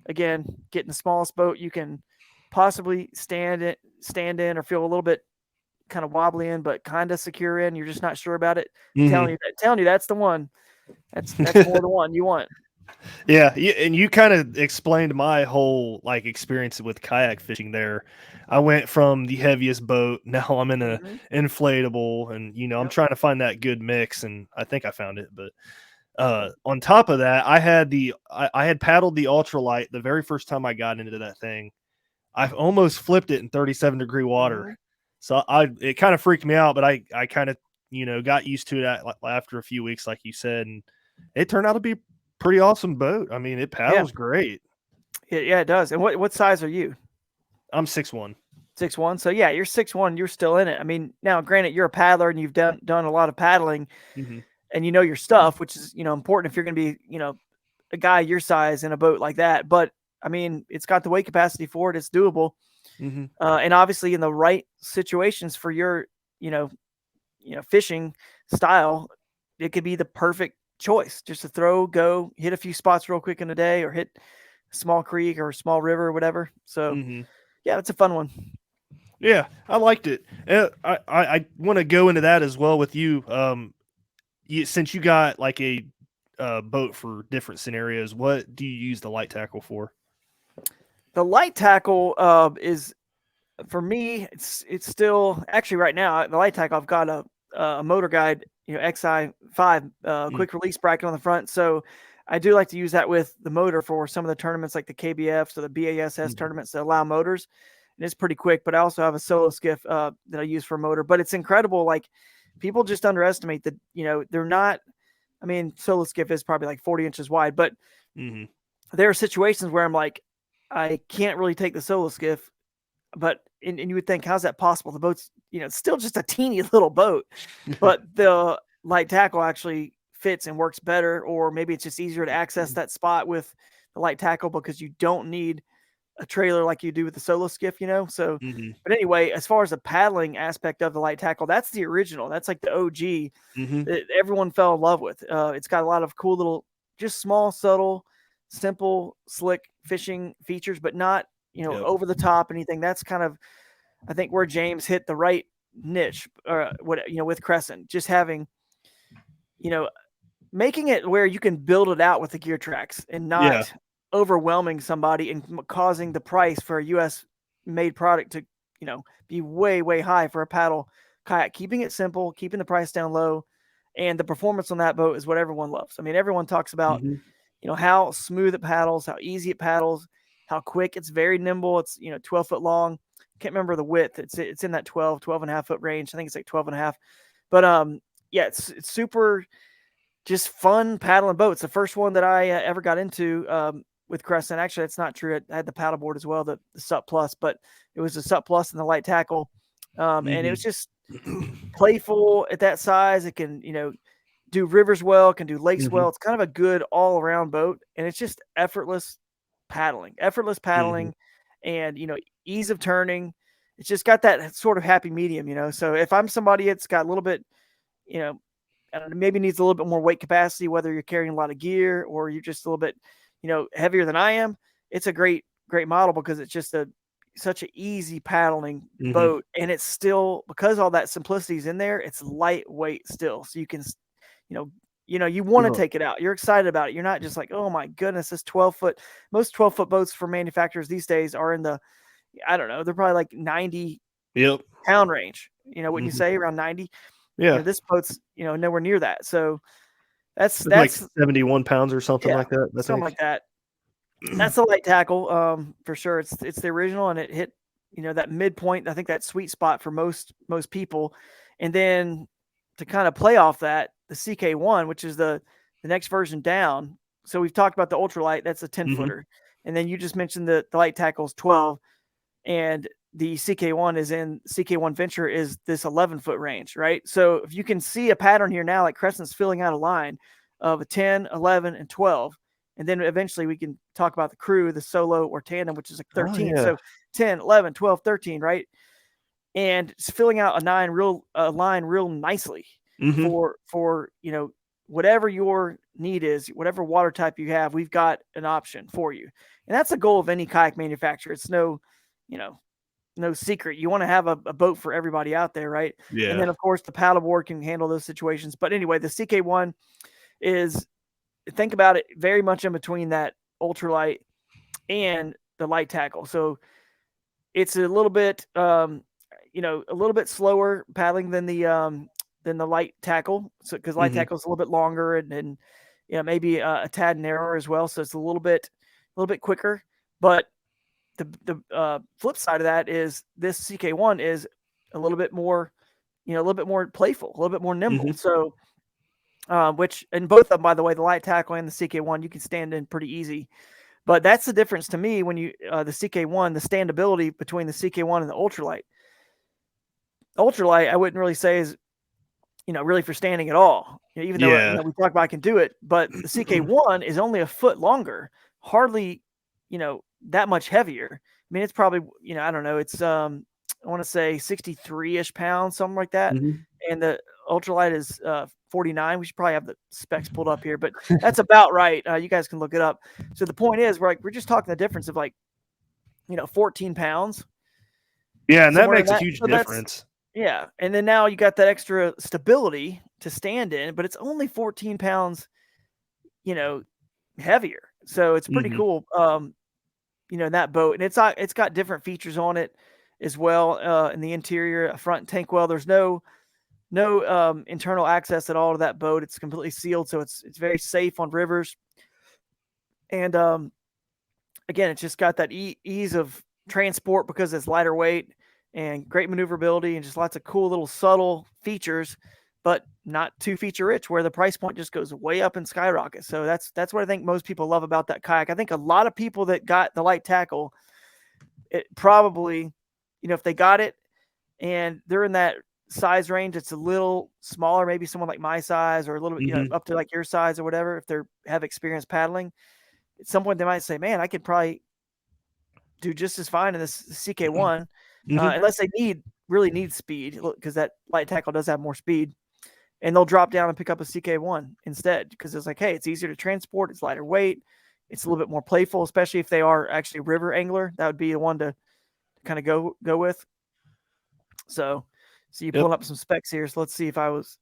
Speaker 4: again, getting the smallest boat you can possibly stand in or feel a little bit kind of wobbly in, but kind of secure in. You're just not sure about it. Telling you that's the one. That's more the one you want.
Speaker 2: Yeah, and you kind of explained my whole like experience with kayak fishing there. I went from the heaviest boat, now I'm in a inflatable, and you know, I'm trying to find that good mix, and I think I found it. But on top of that, I had paddled the ultralight the very first time I got into that thing. I almost flipped it in 37-degree water. So it kind of freaked me out, but I kind of, you know, got used to it after a few weeks, like you said, and it turned out to be a pretty awesome boat. I mean, it paddles great.
Speaker 4: Yeah, it does. And what size are you?
Speaker 2: I'm 6'1".
Speaker 4: 6'1". So yeah, you're 6'1". You're still in it. I mean, now granted, you're a paddler and you've done a lot of paddling, and you know your stuff, which is, you know, important if you're going to be, you know, a guy your size in a boat like that. But I mean, it's got the weight capacity for it. It's doable. And obviously in the right situations for your, you know, fishing style, it could be the perfect choice just to go hit a few spots real quick in a day, or hit a small creek or a small river or whatever. So yeah, it's a fun one.
Speaker 2: Yeah, I liked it. I want to go into that as well with you. Since you got like a boat for different scenarios, what do you use the light tackle for?
Speaker 4: The light tackle is, for me, it's still actually right now the light tackle. I've got a Motor Guide, you know, XI5 quick release bracket on the front. So I do like to use that with the motor for some of the tournaments like the KBFs or the BASS tournaments that allow motors. And it's pretty quick, but I also have a solo skiff that I use for motor. But it's incredible. Like, people just underestimate that, you know, they're not, I mean, solo skiff is probably like 40 inches wide, but there are situations where I'm like, I can't really take the solo skiff, but and you would think, how's that possible? The boat's, you know, it's still just a teeny little boat, but the light tackle actually fits and works better, or maybe it's just easier to access that spot with the light tackle because you don't need a trailer like you do with the solo skiff, you know? So, but anyway, as far as the paddling aspect of the light tackle, that's the original. That's like the OG that everyone fell in love with. It's got a lot of cool little, just small, subtle, simple, slick fishing features, but not, you know, over the top anything. That's kind of, I think, where James hit the right niche, or what, with Crescent, just having, making it where you can build it out with the gear tracks and not overwhelming somebody and causing the price for a U.S. made product to, be way, way high for a paddle kayak. Keeping it simple, keeping the price down low, and the performance on that boat is what everyone loves. I mean, everyone talks about, how smooth it paddles, how easy it paddles, how quick. It's very nimble. It's, 12 foot long. Can't remember the width. It's in that 12 and a half foot range. I think it's like 12 and a half. But it's super just fun paddling boats. The first one that I ever got into with Crescent. Actually, that's not true. I had the paddleboard as well, the Sup Plus, but it was the Sup Plus and the light tackle. And it was just playful at that size. It can, do rivers well, can do lakes well. It's kind of a good all around boat, and it's just effortless paddling, and, ease of turning. It's just got that sort of happy medium, So if I'm somebody that's got a little bit, maybe needs a little bit more weight capacity, whether you're carrying a lot of gear or you're just a little bit, heavier than I am, it's a great model because it's just such an easy paddling boat. And it's still, because all that simplicity is in there, it's lightweight still. So you can, you want to take it out. You're excited about it. You're not just like, oh my goodness, this 12-foot, most 12-foot boats for manufacturers these days are in the, I don't know, they're probably like 90 pound range. Wouldn't you say around 90?
Speaker 2: Yeah.
Speaker 4: This boat's, nowhere near that. So that's
Speaker 2: like 71 pounds or something like that.
Speaker 4: That's something like that. That's the light tackle, for sure. It's the original, and it hit, that midpoint. I think that sweet spot for most people. And then to kind of play off that, the CK1, which is the next version down. So we've talked about the ultralight. That's a 10-footer. And then you just mentioned the light tackle's 12, and the CK1 Venture is this 11-foot range, right? So if you can see a pattern here now, like Crescent's filling out a line of a 10, 11, and 12. And then eventually we can talk about the crew, the solo or tandem, which is like 13. So 10, 11, 12, 13, right? And it's filling out a line real nicely for, whatever your need is, whatever water type you have, we've got an option for you. And that's the goal of any kayak manufacturer. It's no secret. You want to have a boat for everybody out there, right?
Speaker 2: Yeah.
Speaker 4: And then, of course, the paddleboard can handle those situations. But anyway, the CK1 is, think about it, very much in between that ultralight and the light tackle. So it's a little bit, a little bit slower paddling than the light tackle. So because light tackle is a little bit longer and maybe a tad narrower as well. So it's a little bit quicker. But the flip side of that is this CK1 is a little bit more, a little bit more playful, a little bit more nimble. So, which, and both of them, by the way, the light tackle and the CK1, you can stand in pretty easy. But that's the difference to me when you, the CK1, the standability between the CK1 and the ultralight. Ultralight, I wouldn't really say is, really for standing at all, even though we talk about I can do it, but the CK1 is only a foot longer, hardly, that much heavier. I mean, it's probably, I don't know, it's, I want to say 63-ish pounds, something like that. And the ultralight is 49. We should probably have the specs pulled up here, but that's about right. You guys can look it up. So the point is, we're just talking the difference of 14 pounds.
Speaker 2: Yeah, and that makes a huge difference.
Speaker 4: Yeah. And then now you got that extra stability to stand in, but it's only 14 pounds, heavier. So it's pretty cool. In that boat, and it's got different features on it as well. In the interior, a front tank well, there's no internal access at all to that boat. It's completely sealed, so it's very safe on rivers. And again, it's just got that ease of transport because it's lighter weight and great maneuverability and just lots of cool little subtle features, but not too feature rich where the price point just goes way up and skyrockets. So that's what I think most people love about that kayak. I think a lot of people that got the light tackle, it probably, if they got it and they're in that size range, it's a little smaller, maybe someone like my size or a little bit, up to like your size or whatever. If they have experience paddling, at some point they might say, man, I could probably do just as fine in this CK1, unless they really need speed, because that light tackle does have more speed. And they'll drop down and pick up a CK1 instead because it's like, hey, it's easier to transport. It's lighter weight. It's a little bit more playful, especially if they are actually a river angler. That would be the one to kind of go with. So, So you pulling up some specs here. So let's see if I was,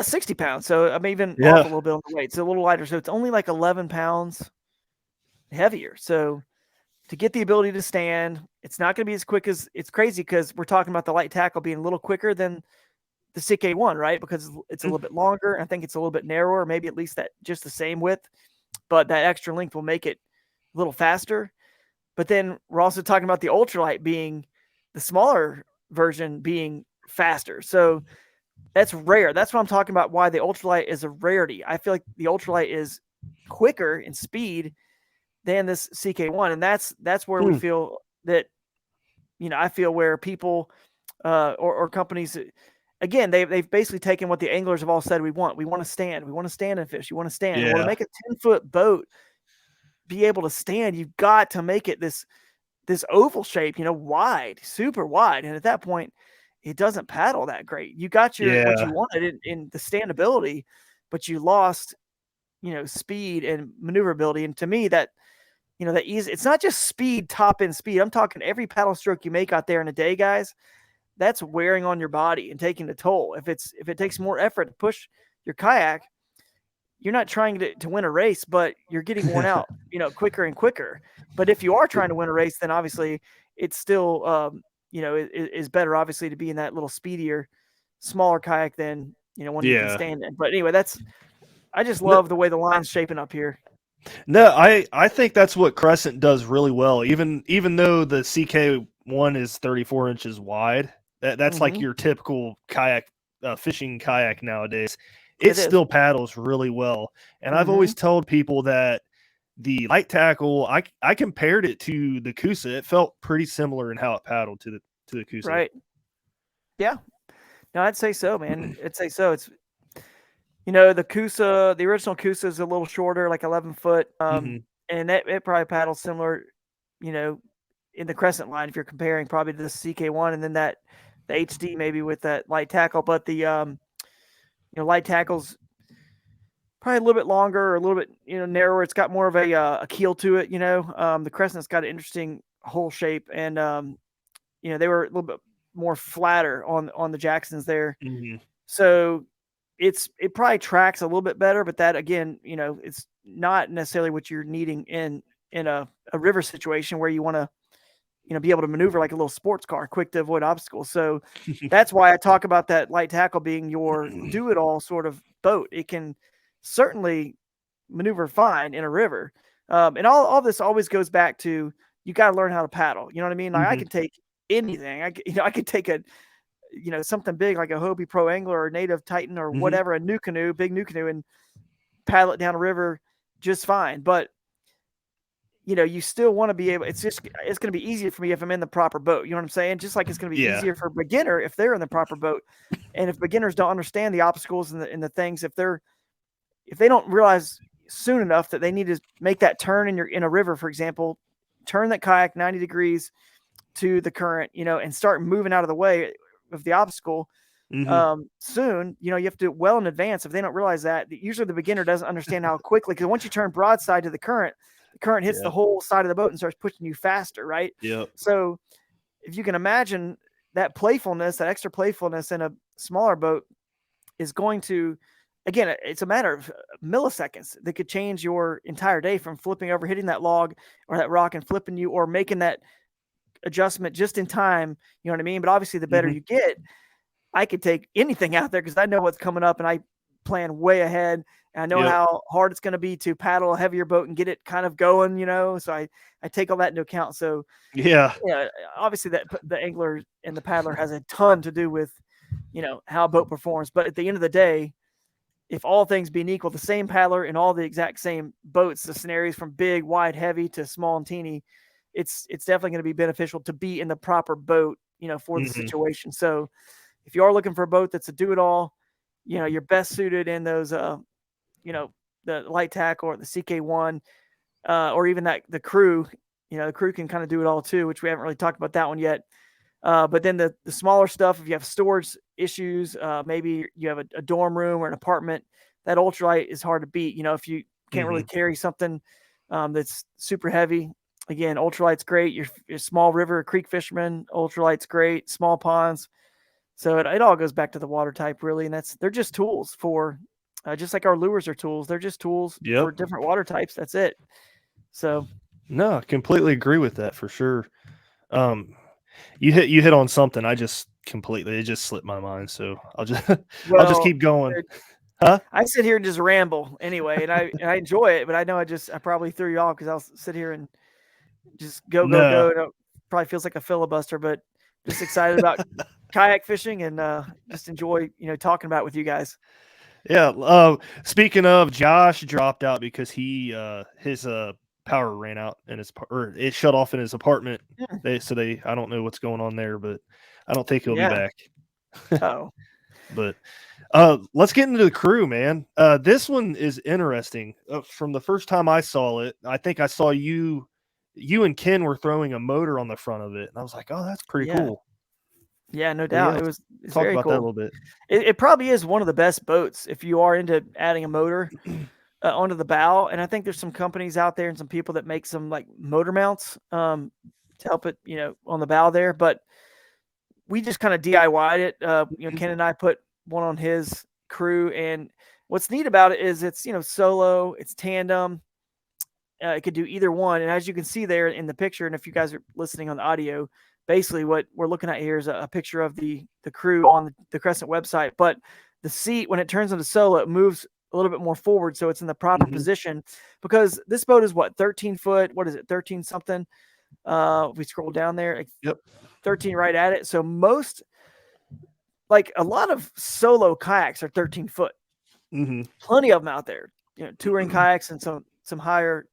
Speaker 4: 60 pounds. So I'm even off a little bit on the weight. It's a little lighter. So it's only like 11 pounds heavier. So to get the ability to stand, it's not going to be as quick as, it's crazy because we're talking about the light tackle being a little quicker than the CK1, right? Because it's a little bit longer. I think it's a little bit narrower, maybe at least that just the same width, but that extra length will make it a little faster. But then we're also talking about the ultralight being the smaller version being faster. So that's rare. That's what I'm talking about. Why the ultralight is a rarity. I feel like the ultralight is quicker in speed than this CK1. And that's where we feel that, I feel where people or companies, again, they've basically taken what the anglers have all said we want. We want to stand. We want to stand and fish. You want to stand. You want to make a 10-foot boat be able to stand. You've got to make it this oval shape, wide, super wide. And at that point, it doesn't paddle that great. You got what you wanted in the standability, but you lost, speed and maneuverability. And to me, that easy, it's not just speed, top end speed. I'm talking every paddle stroke you make out there in a day, guys. That's wearing on your body and taking a toll. If it takes more effort to push your kayak, you're not trying to win a race, but you're getting worn out, quicker and quicker. But if you are trying to win a race, then obviously it's still, is better, obviously, to be in that little speedier, smaller kayak than, one you can stand in. But anyway, I just love the way the line's shaping up here.
Speaker 2: No, I think that's what Crescent does really well. Even though the CK1 is 34 inches wide, that's like your typical kayak, fishing kayak nowadays. It still paddles really well. And I've always told people that the light tackle, I compared it to the Kusa. It felt pretty similar in how it paddled to the Kusa.
Speaker 4: Right. Yeah. No, I'd say so, man. I'd say so. It's, the Kusa, the original Kusa is a little shorter, like 11 foot. And it probably paddles similar, in the Crescent line, if you're comparing probably to the CK1 and then the HD maybe with that light tackle. But the, light tackle's probably a little bit longer or a little bit, narrower. It's got more of a keel to it, The Crescent's got an interesting hole shape. And, they were a little bit more flatter on the Jacksons there. So it probably tracks a little bit better, but that, again, it's not necessarily what you're needing in a river situation where you want to, be able to maneuver like a little sports car, quick to avoid obstacles. So that's why I talk about that light tackle being your do-it-all sort of boat. It can certainly maneuver fine in a river. And all this always goes back to, you got to learn how to paddle. You know what I mean? Like I can take anything. I could take something big like a Hobie Pro Angler or Native Titan or whatever, a new canoe, big new canoe, and paddle it down a river just fine. But you still want to be able, it's going to be easier for me if I'm in the proper boat. You know what I'm saying? Just like it's going to be easier for a beginner if they're in the proper boat. And if beginners don't understand the obstacles and the things, if they don't realize soon enough that they need to make that turn in a river, for example, turn that kayak 90 degrees to the current, and start moving out of the way of the obstacle. Soon, you have to do it well in advance. If they don't realize that, usually the beginner doesn't understand how quickly, because once you turn broadside to the current hits the whole side of the boat and starts pushing you faster, right? So if you can imagine that playfulness, that extra playfulness in a smaller boat is going to, again, it's a matter of milliseconds that could change your entire day, from flipping over, hitting that log or that rock and flipping you, or making that adjustment just in time. You know what I mean? But obviously the better you get, I could take anything out there because I know what's coming up and I plan way ahead. And I know how hard it's going to be to paddle a heavier boat and get it kind of going, so I take all that into account. So obviously that the angler and the paddler has a ton to do with, how a boat performs. But at the end of the day, if all things being equal, the same paddler in all the exact same boats, the scenarios from big, wide, heavy to small and teeny, it's definitely going to be beneficial to be in the proper boat, for the situation. So if you are looking for a boat that's a do-it-all, you're best suited in those, the light tackle or the CK1, or even the crew. The crew can kind of do it all too, which we haven't really talked about that one yet. But then the smaller stuff, if you have storage issues, maybe you have a dorm room or an apartment, that ultralight is hard to beat. If you can't really carry something that's super heavy, again, ultralight's great. Your small river, creek fisherman, ultralight's great. Small ponds, So it all goes back to the water type, really, and they're just tools for, just like our lures are tools. They're just tools for different water types. That's it. So,
Speaker 2: no, I completely agree with that for sure. You hit on something. I just completely, it just slipped my mind. So I'll just keep going. Huh?
Speaker 4: I sit here and just ramble anyway, and I enjoy it, but I know I probably threw you off because I'll sit here and just go. It probably feels like a filibuster, but just excited about kayak fishing and just enjoy talking about it with you guys.
Speaker 2: Yeah. Speaking of, Josh dropped out because his power ran out in or it shut off in his apartment. I don't know what's going on there, but I don't think he'll be back.
Speaker 4: Oh.
Speaker 2: But let's get into the crew, man. This one is interesting. From the first time I saw it, I think I saw you and Ken were throwing a motor on the front of it, and I was like, "Oh, that's pretty cool."
Speaker 4: Yeah, no doubt.
Speaker 2: Yeah,
Speaker 4: it's
Speaker 2: talk
Speaker 4: very
Speaker 2: about
Speaker 4: cool.
Speaker 2: that a little bit.
Speaker 4: It probably is one of the best boats if you are into adding a motor onto the bow. And I think there's some companies out there and some people that make some like motor mounts to help it, on the bow there. But we just kind of DIY'd it. Ken and I put one on his crew, and what's neat about it is it's solo, it's tandem. It could do either one, and as you can see there in the picture, and if you guys are listening on the audio, basically what we're looking at here is a picture of the crew on the Crescent website. But the seat, when it turns into solo, it moves a little bit more forward, so it's in the proper position, because this boat is 13 foot. What is it? 13 something. If we scroll down there, 13 right at it. So a lot of solo kayaks are 13 foot. Plenty of them out there. Touring kayaks and some higher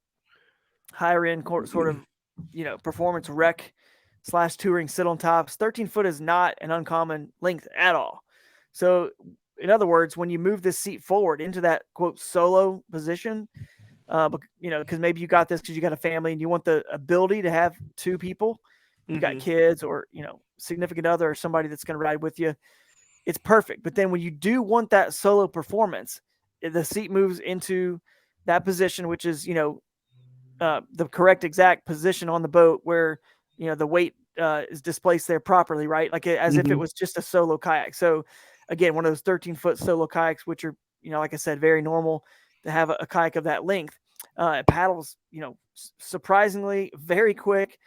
Speaker 4: end sort of performance wreck / touring sit on tops. 13 foot is not an uncommon length at all. So in other words, when you move this seat forward into that quote solo position, because maybe you got this because you got a family and you want the ability to have two people, you got kids or significant other or somebody that's going to ride with you, it's perfect. But then when you do want that solo performance, the seat moves into that position, which is the correct exact position on the boat where the weight is displaced there properly, right? Like as if it was just a solo kayak. So again, one of those 13-foot solo kayaks, which are like I said, very normal to have a kayak of that length. It paddles surprisingly very quick,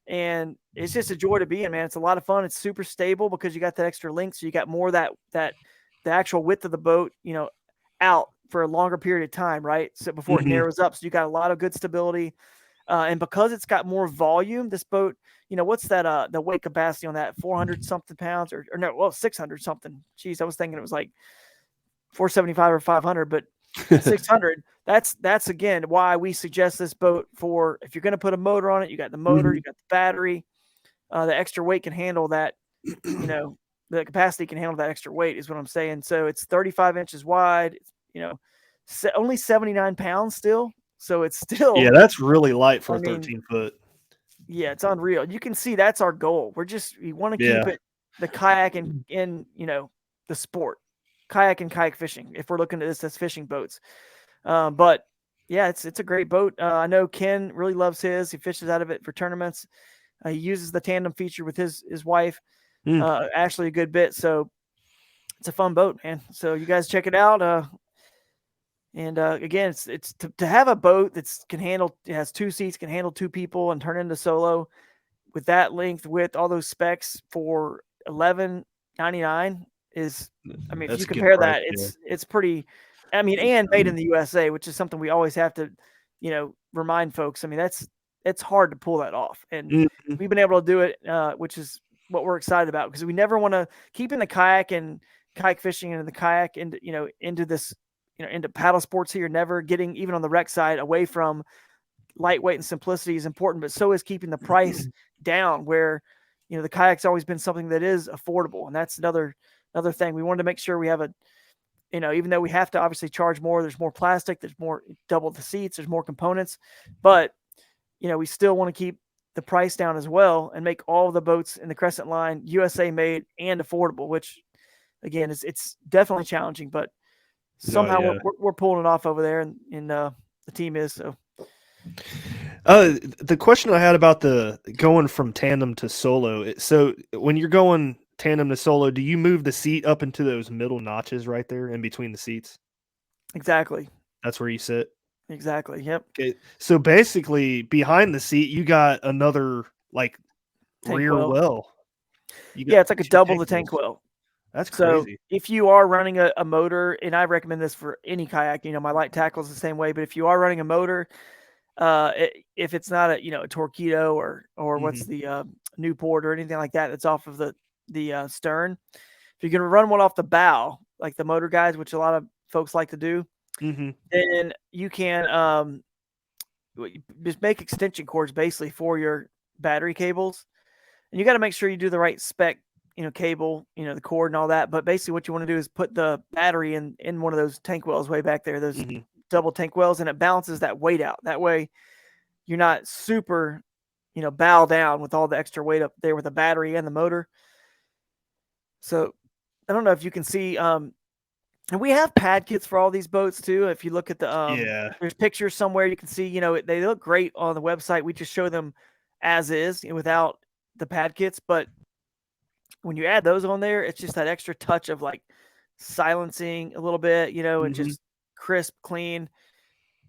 Speaker 4: and it's just a joy to be in, man. It's a lot of fun. It's super stable because you got that extra length, so you got more that the actual width of the boat out for a longer period of time, right? So before it narrows up, so you got a lot of good stability. And because it's got more volume, this boat, what's that? The weight capacity on that 400 something pounds or no, well, 600 something. Jeez, I was thinking it was like 475 or 500, but 600. That's again why we suggest this boat for if you're going to put a motor on it. You got the motor, you got the battery. The extra weight can handle that. The capacity can handle that extra weight is what I'm saying. So it's 35 inches wide. Only 79 pounds still. So it's still
Speaker 2: that's really light for 13 foot.
Speaker 4: Yeah, it's unreal. You can see that's our goal. We want to keep it the kayak in the sport, kayak and kayak fishing. If we're looking at this as fishing boats, but yeah, it's a great boat. I know Ken really loves his. He fishes out of it for tournaments. He uses the tandem feature with his wife, Ashley, a good bit. So it's a fun boat, man. So you guys check it out. And again, it's to have a boat it has two seats, can handle two people and turn into solo with that length, with all those specs for $11.99 is, I mean, if you compare that, it's pretty, I mean, and made in the USA, which is something we always have to, remind folks. I mean, it's hard to pull that off. And we've been able to do it, which is what we're excited about, because we never want to keep in the kayak and kayak fishing and the kayak into this, into paddle sports here, never getting, even on the rec side, away from lightweight and simplicity is important, but so is keeping the price down, where, the kayak's always been something that is affordable. And that's another thing. We wanted to make sure we have even though we have to obviously charge more, there's more plastic, there's more, double the seats, there's more components, but, we still want to keep the price down as well and make all of the boats in the Crescent line USA made and affordable, which again, it's definitely challenging, but somehow we're pulling it off over there, and the team is. So,
Speaker 2: the question I had about the going from tandem to solo. So when you're going tandem to solo, do you move the seat up into those middle notches right there in between the seats?
Speaker 4: Exactly.
Speaker 2: That's where you sit.
Speaker 4: Exactly. Yep.
Speaker 2: Okay. So basically, behind the seat, you got another like
Speaker 4: Tank
Speaker 2: rear well.
Speaker 4: Yeah, it's like a
Speaker 2: 2
Speaker 4: double the tank
Speaker 2: wells.
Speaker 4: well.
Speaker 2: That's
Speaker 4: So
Speaker 2: crazy.
Speaker 4: if you are running a motor, and I recommend this for any kayak, my light tackle is the same way. But if you are running a motor, if it's not a a Torpedo or what's the Newport or anything like that, that's off of the stern. If you're gonna run one off the bow, like the motor guys, which a lot of folks like to do, then you can just make extension cords basically for your battery cables, and you got to make sure you do the right spec, cable, the cord and all that. But basically, what you want to do is put the battery in one of those tank wells way back there, those double tank wells, and it balances that weight out. That way, you're not super, bow down with all the extra weight up there with the battery and the motor. So I don't know if you can see, and we have pad kits for all these boats too. If you look at the, there's pictures somewhere you can see, they look great on the website. We just show them as is without the pad kits. But when you add those on there, it's just that extra touch of like silencing a little bit, and just crisp, clean.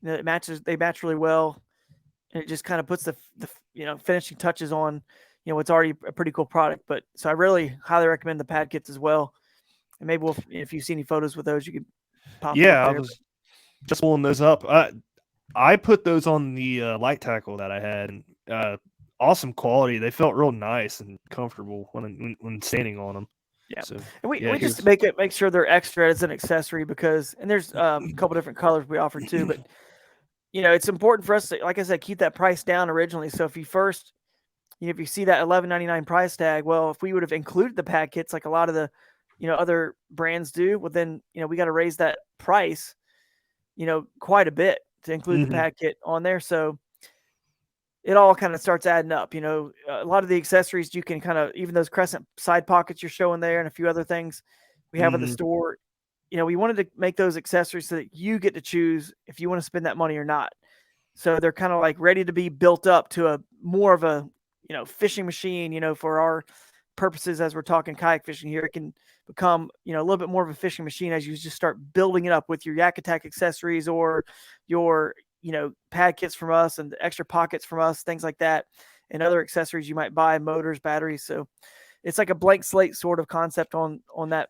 Speaker 4: They match really well. And it just kind of puts the finishing touches on, it's already a pretty cool product. But so I really highly recommend the pad kits as well. And maybe if you see any photos with those, you could pop them up there.
Speaker 2: I was just pulling those up. I put those on the light tackle that I had, and awesome quality. They felt real nice and comfortable when standing on them.
Speaker 4: Yeah,
Speaker 2: so,
Speaker 4: and we just make sure they're extra as an accessory and there's a couple different colors we offer too. But it's important for us to, like I said, keep that price down originally. So if you first, if you see that $11.99 price tag, well, if we would have included the pad kits like a lot of the other brands do, well then, we got to raise that price, quite a bit to include the pad kit on there. So it all kind of starts adding up. A lot of the accessories you can kind of, even those Crescent side pockets you're showing there and a few other things we have in the store, we wanted to make those accessories so that you get to choose if you want to spend that money or not. So they're kind of like ready to be built up to a more of a, fishing machine, for our purposes as we're talking kayak fishing here. It can become, a little bit more of a fishing machine as you just start building it up with your Yak Attack accessories or your, pad kits from us and the extra pockets from us, things like that, and other accessories you might buy, motors, batteries. So it's like a blank slate sort of concept on that,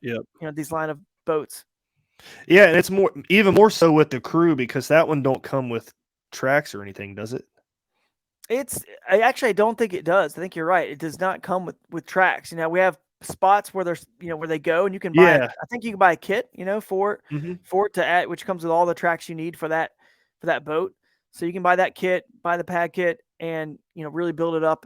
Speaker 4: these line of boats.
Speaker 2: Yeah, and it's even more so with the crew, because that one don't come with tracks or anything, does it?
Speaker 4: I don't think it does. I think you're right. It does not come with tracks. We have spots where there's, where they go, and you can buy, I think you can buy a kit, for it to add, which comes with all the tracks you need for that boat. So you can buy that kit, buy the pad kit, and, really build it up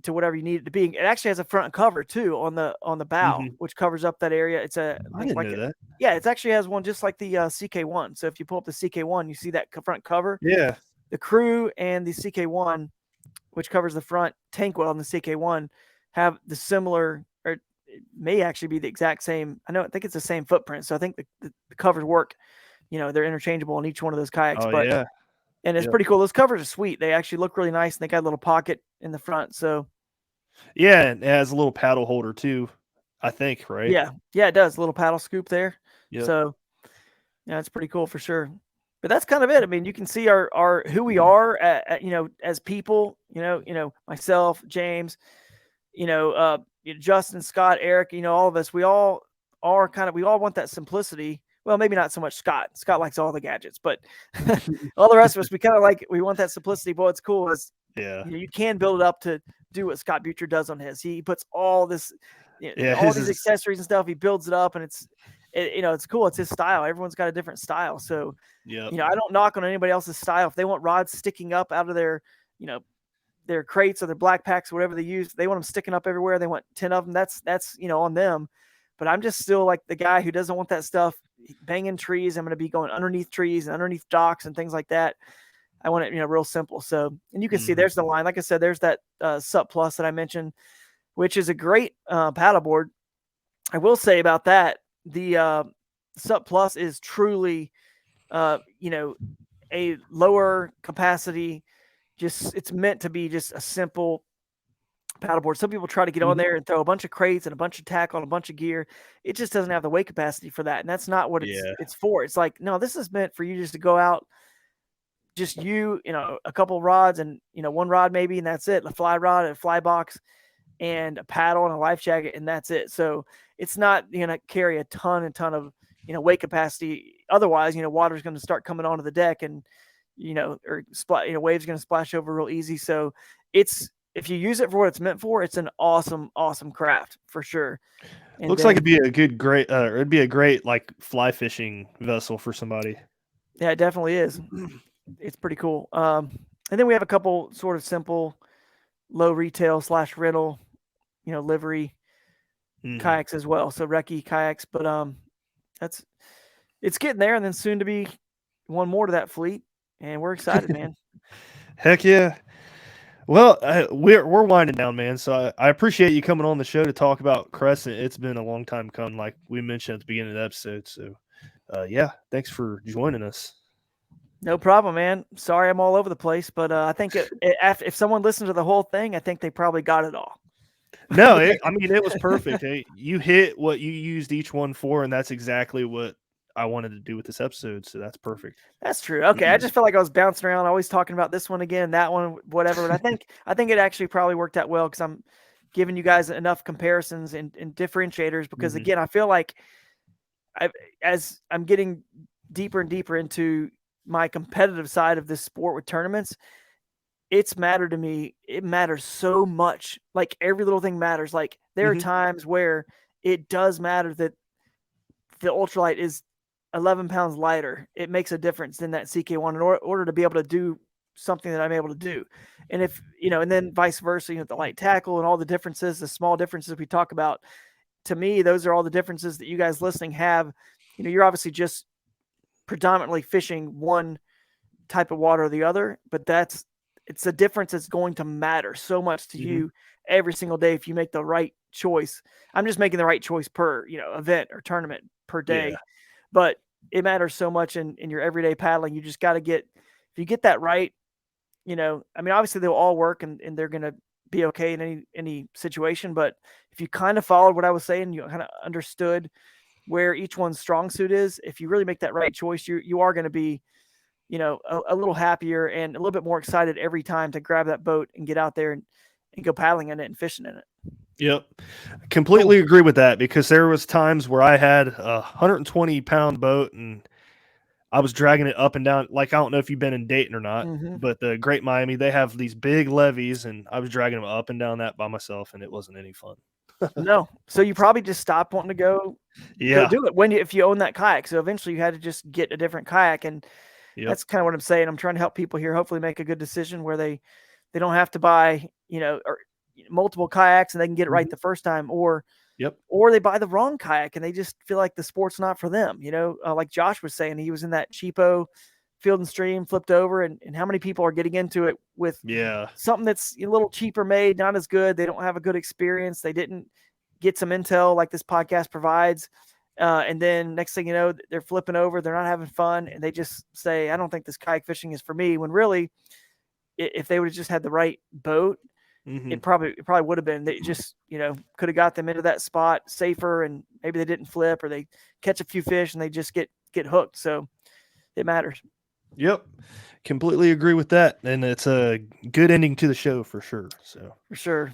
Speaker 4: to whatever you need it to be. It actually has a front cover too on the bow, which covers up that area. It's
Speaker 2: I didn't know that.
Speaker 4: Yeah, it actually has one just like the CK1. So if you pull up the CK1, you see that front cover.
Speaker 2: Yeah.
Speaker 4: The crew and the CK1, which covers the front tank well, and the CK1 have the similar, or it may actually be the exact same. I think it's the same footprint. So I think the covers work. They're interchangeable on each one of those kayaks. And it's pretty cool. Those covers are sweet. They actually look really nice, and they got a little pocket in the front. So
Speaker 2: yeah, and it has a little paddle holder too, I think, right?
Speaker 4: Yeah, it does. A little paddle scoop there.
Speaker 2: Yep.
Speaker 4: So yeah, it's pretty cool for sure. But that's kind of it. I mean, you can see our who we are, as people. Myself, James, Justin, Scott, Eric. All of us. We all are we all want that simplicity. Well, maybe not so much Scott. Scott likes all the gadgets, but all the rest of us, we want that simplicity. But what's cool is, you can build it up to do what Scott Butcher does on his. He puts all this, all these accessories and stuff. He builds it up, and it's cool. It's his style. Everyone's got a different style. So, I don't knock on anybody else's style. If they want rods sticking up out of their, their crates or their black packs, whatever they use, they want them sticking up everywhere. They want 10 of them. That's on them. But I'm just still like the guy who doesn't want that stuff banging trees. I'm going to be going underneath trees and underneath docks and things like that. I want it, real simple. So, and you can see there's the line. Like I said, there's that SUP Plus that I mentioned, which is a great paddleboard. I will say about that, the SUP Plus is truly, a lower capacity. It's meant to be just a simple paddleboard. Some people try to get on there and throw a bunch of crates and a bunch of tackle and a bunch of gear. It just doesn't have the weight capacity for that. And that's not what it's for. It's like, no, this is meant for you just to go out, just you know, a couple rods and, you know, one rod maybe, and that's it. A fly rod, a fly box, and a paddle and a life jacket, and that's it. So it's not going to carry a ton of, you know, weight capacity. Otherwise, you know, water's going to start coming onto the deck and, you know, or waves going to splash over real easy. So it's, if you use it for what it's meant for, it's an awesome craft for sure. And
Speaker 2: looks like it'd be it'd be a great like fly fishing vessel for somebody.
Speaker 4: Yeah, it definitely is. It's pretty cool. And then we have a couple sort of simple, low retail / rental, you know, livery kayaks as well. So recce kayaks, but it's getting there, and then soon to be one more to that fleet, and we're excited, man.
Speaker 2: Heck yeah. Well, we're winding down, man. So I appreciate you coming on the show to talk about Crescent. It's been a long time coming, like we mentioned at the beginning of the episode. So, yeah, thanks for joining us.
Speaker 4: No problem, man. Sorry I'm all over the place, but I think if someone listened to the whole thing, I think they probably got it all.
Speaker 2: No, I mean, it was perfect. Hey, you hit what you used each one for, and that's exactly what I wanted to do with this episode. So that's perfect.
Speaker 4: That's true. Okay, I just felt like I was bouncing around, always talking about this one again, that one, whatever. And I think it actually probably worked out well because I'm giving you guys enough comparisons and differentiators. Because again, I feel like as I'm getting deeper and deeper into my competitive side of this sport with tournaments, it's mattered to me. It matters so much. Like every little thing matters. Like there are times where it does matter that the ultralight is 11 pounds lighter. It makes a difference than that CK1 in order to be able to do something that I'm able to do. And if, you know, and then vice versa, you know, the light tackle and all the differences, the small differences we talk about, to me, those are all the differences that you guys listening have. You know, you're obviously just predominantly fishing one type of water or the other, but it's a difference that's going to matter so much to you every single day if you make the right choice. I'm just making the right choice per, you know, event or tournament per day. But it matters so much in your everyday paddling. You just got to if you get that right, you know, I mean, obviously they'll all work and they're going to be okay in any situation. But if you kind of followed what I was saying, you kind of understood where each one's strong suit is. If you really make that right choice, you are going to be, you know, a little happier and a little bit more excited every time to grab that boat and get out there and go paddling in it and fishing in it.
Speaker 2: Yep. Completely agree with that, because there was times where I had a 120-pound boat and I was dragging it up and down. Like, I don't know if you've been in Dayton or not, but the Great Miami, they have these big levees, and I was dragging them up and down that by myself, and it wasn't any fun.
Speaker 4: No. So you probably just stopped wanting to go do it if you own that kayak. So eventually you had to just get a different kayak. And that's kind of what I'm saying. I'm trying to help people here, hopefully make a good decision where they don't have to buy, you know, or multiple kayaks and they can get it right the first time, or they buy the wrong kayak and they just feel like the sport's not for them. You know, like Josh was saying, he was in that cheapo Field and Stream, flipped over, and how many people are getting into it with something that's a little cheaper made, not as good. They don't have a good experience. They didn't get some intel like this podcast provides. And then next thing you know, they're flipping over, they're not having fun, and they just say, I don't think this kayak fishing is for me. When really, if they would have just had the right boat, it probably would have been. They just, you know, could have got them into that spot safer, and maybe they didn't flip, or they catch a few fish and they just get hooked. So it matters.
Speaker 2: Yep. Completely agree with that. And it's a good ending to the show for sure. So
Speaker 4: for sure.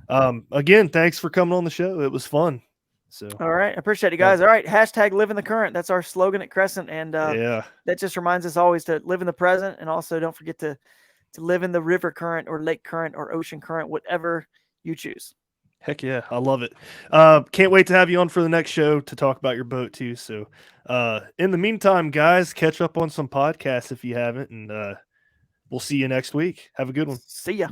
Speaker 2: Again, thanks for coming on the show. It was fun. So
Speaker 4: all right. I appreciate it, guys. All right. # live in the current. That's our slogan at Crescent. And that just reminds us always to live in the present. And also don't forget to live in the river current or lake current or ocean current, whatever you choose.
Speaker 2: Heck yeah. I love it. Can't wait to have you on for the next show to talk about your boat too. So in the meantime, guys, catch up on some podcasts if you haven't, and we'll see you next week. Have a good one.
Speaker 4: See ya.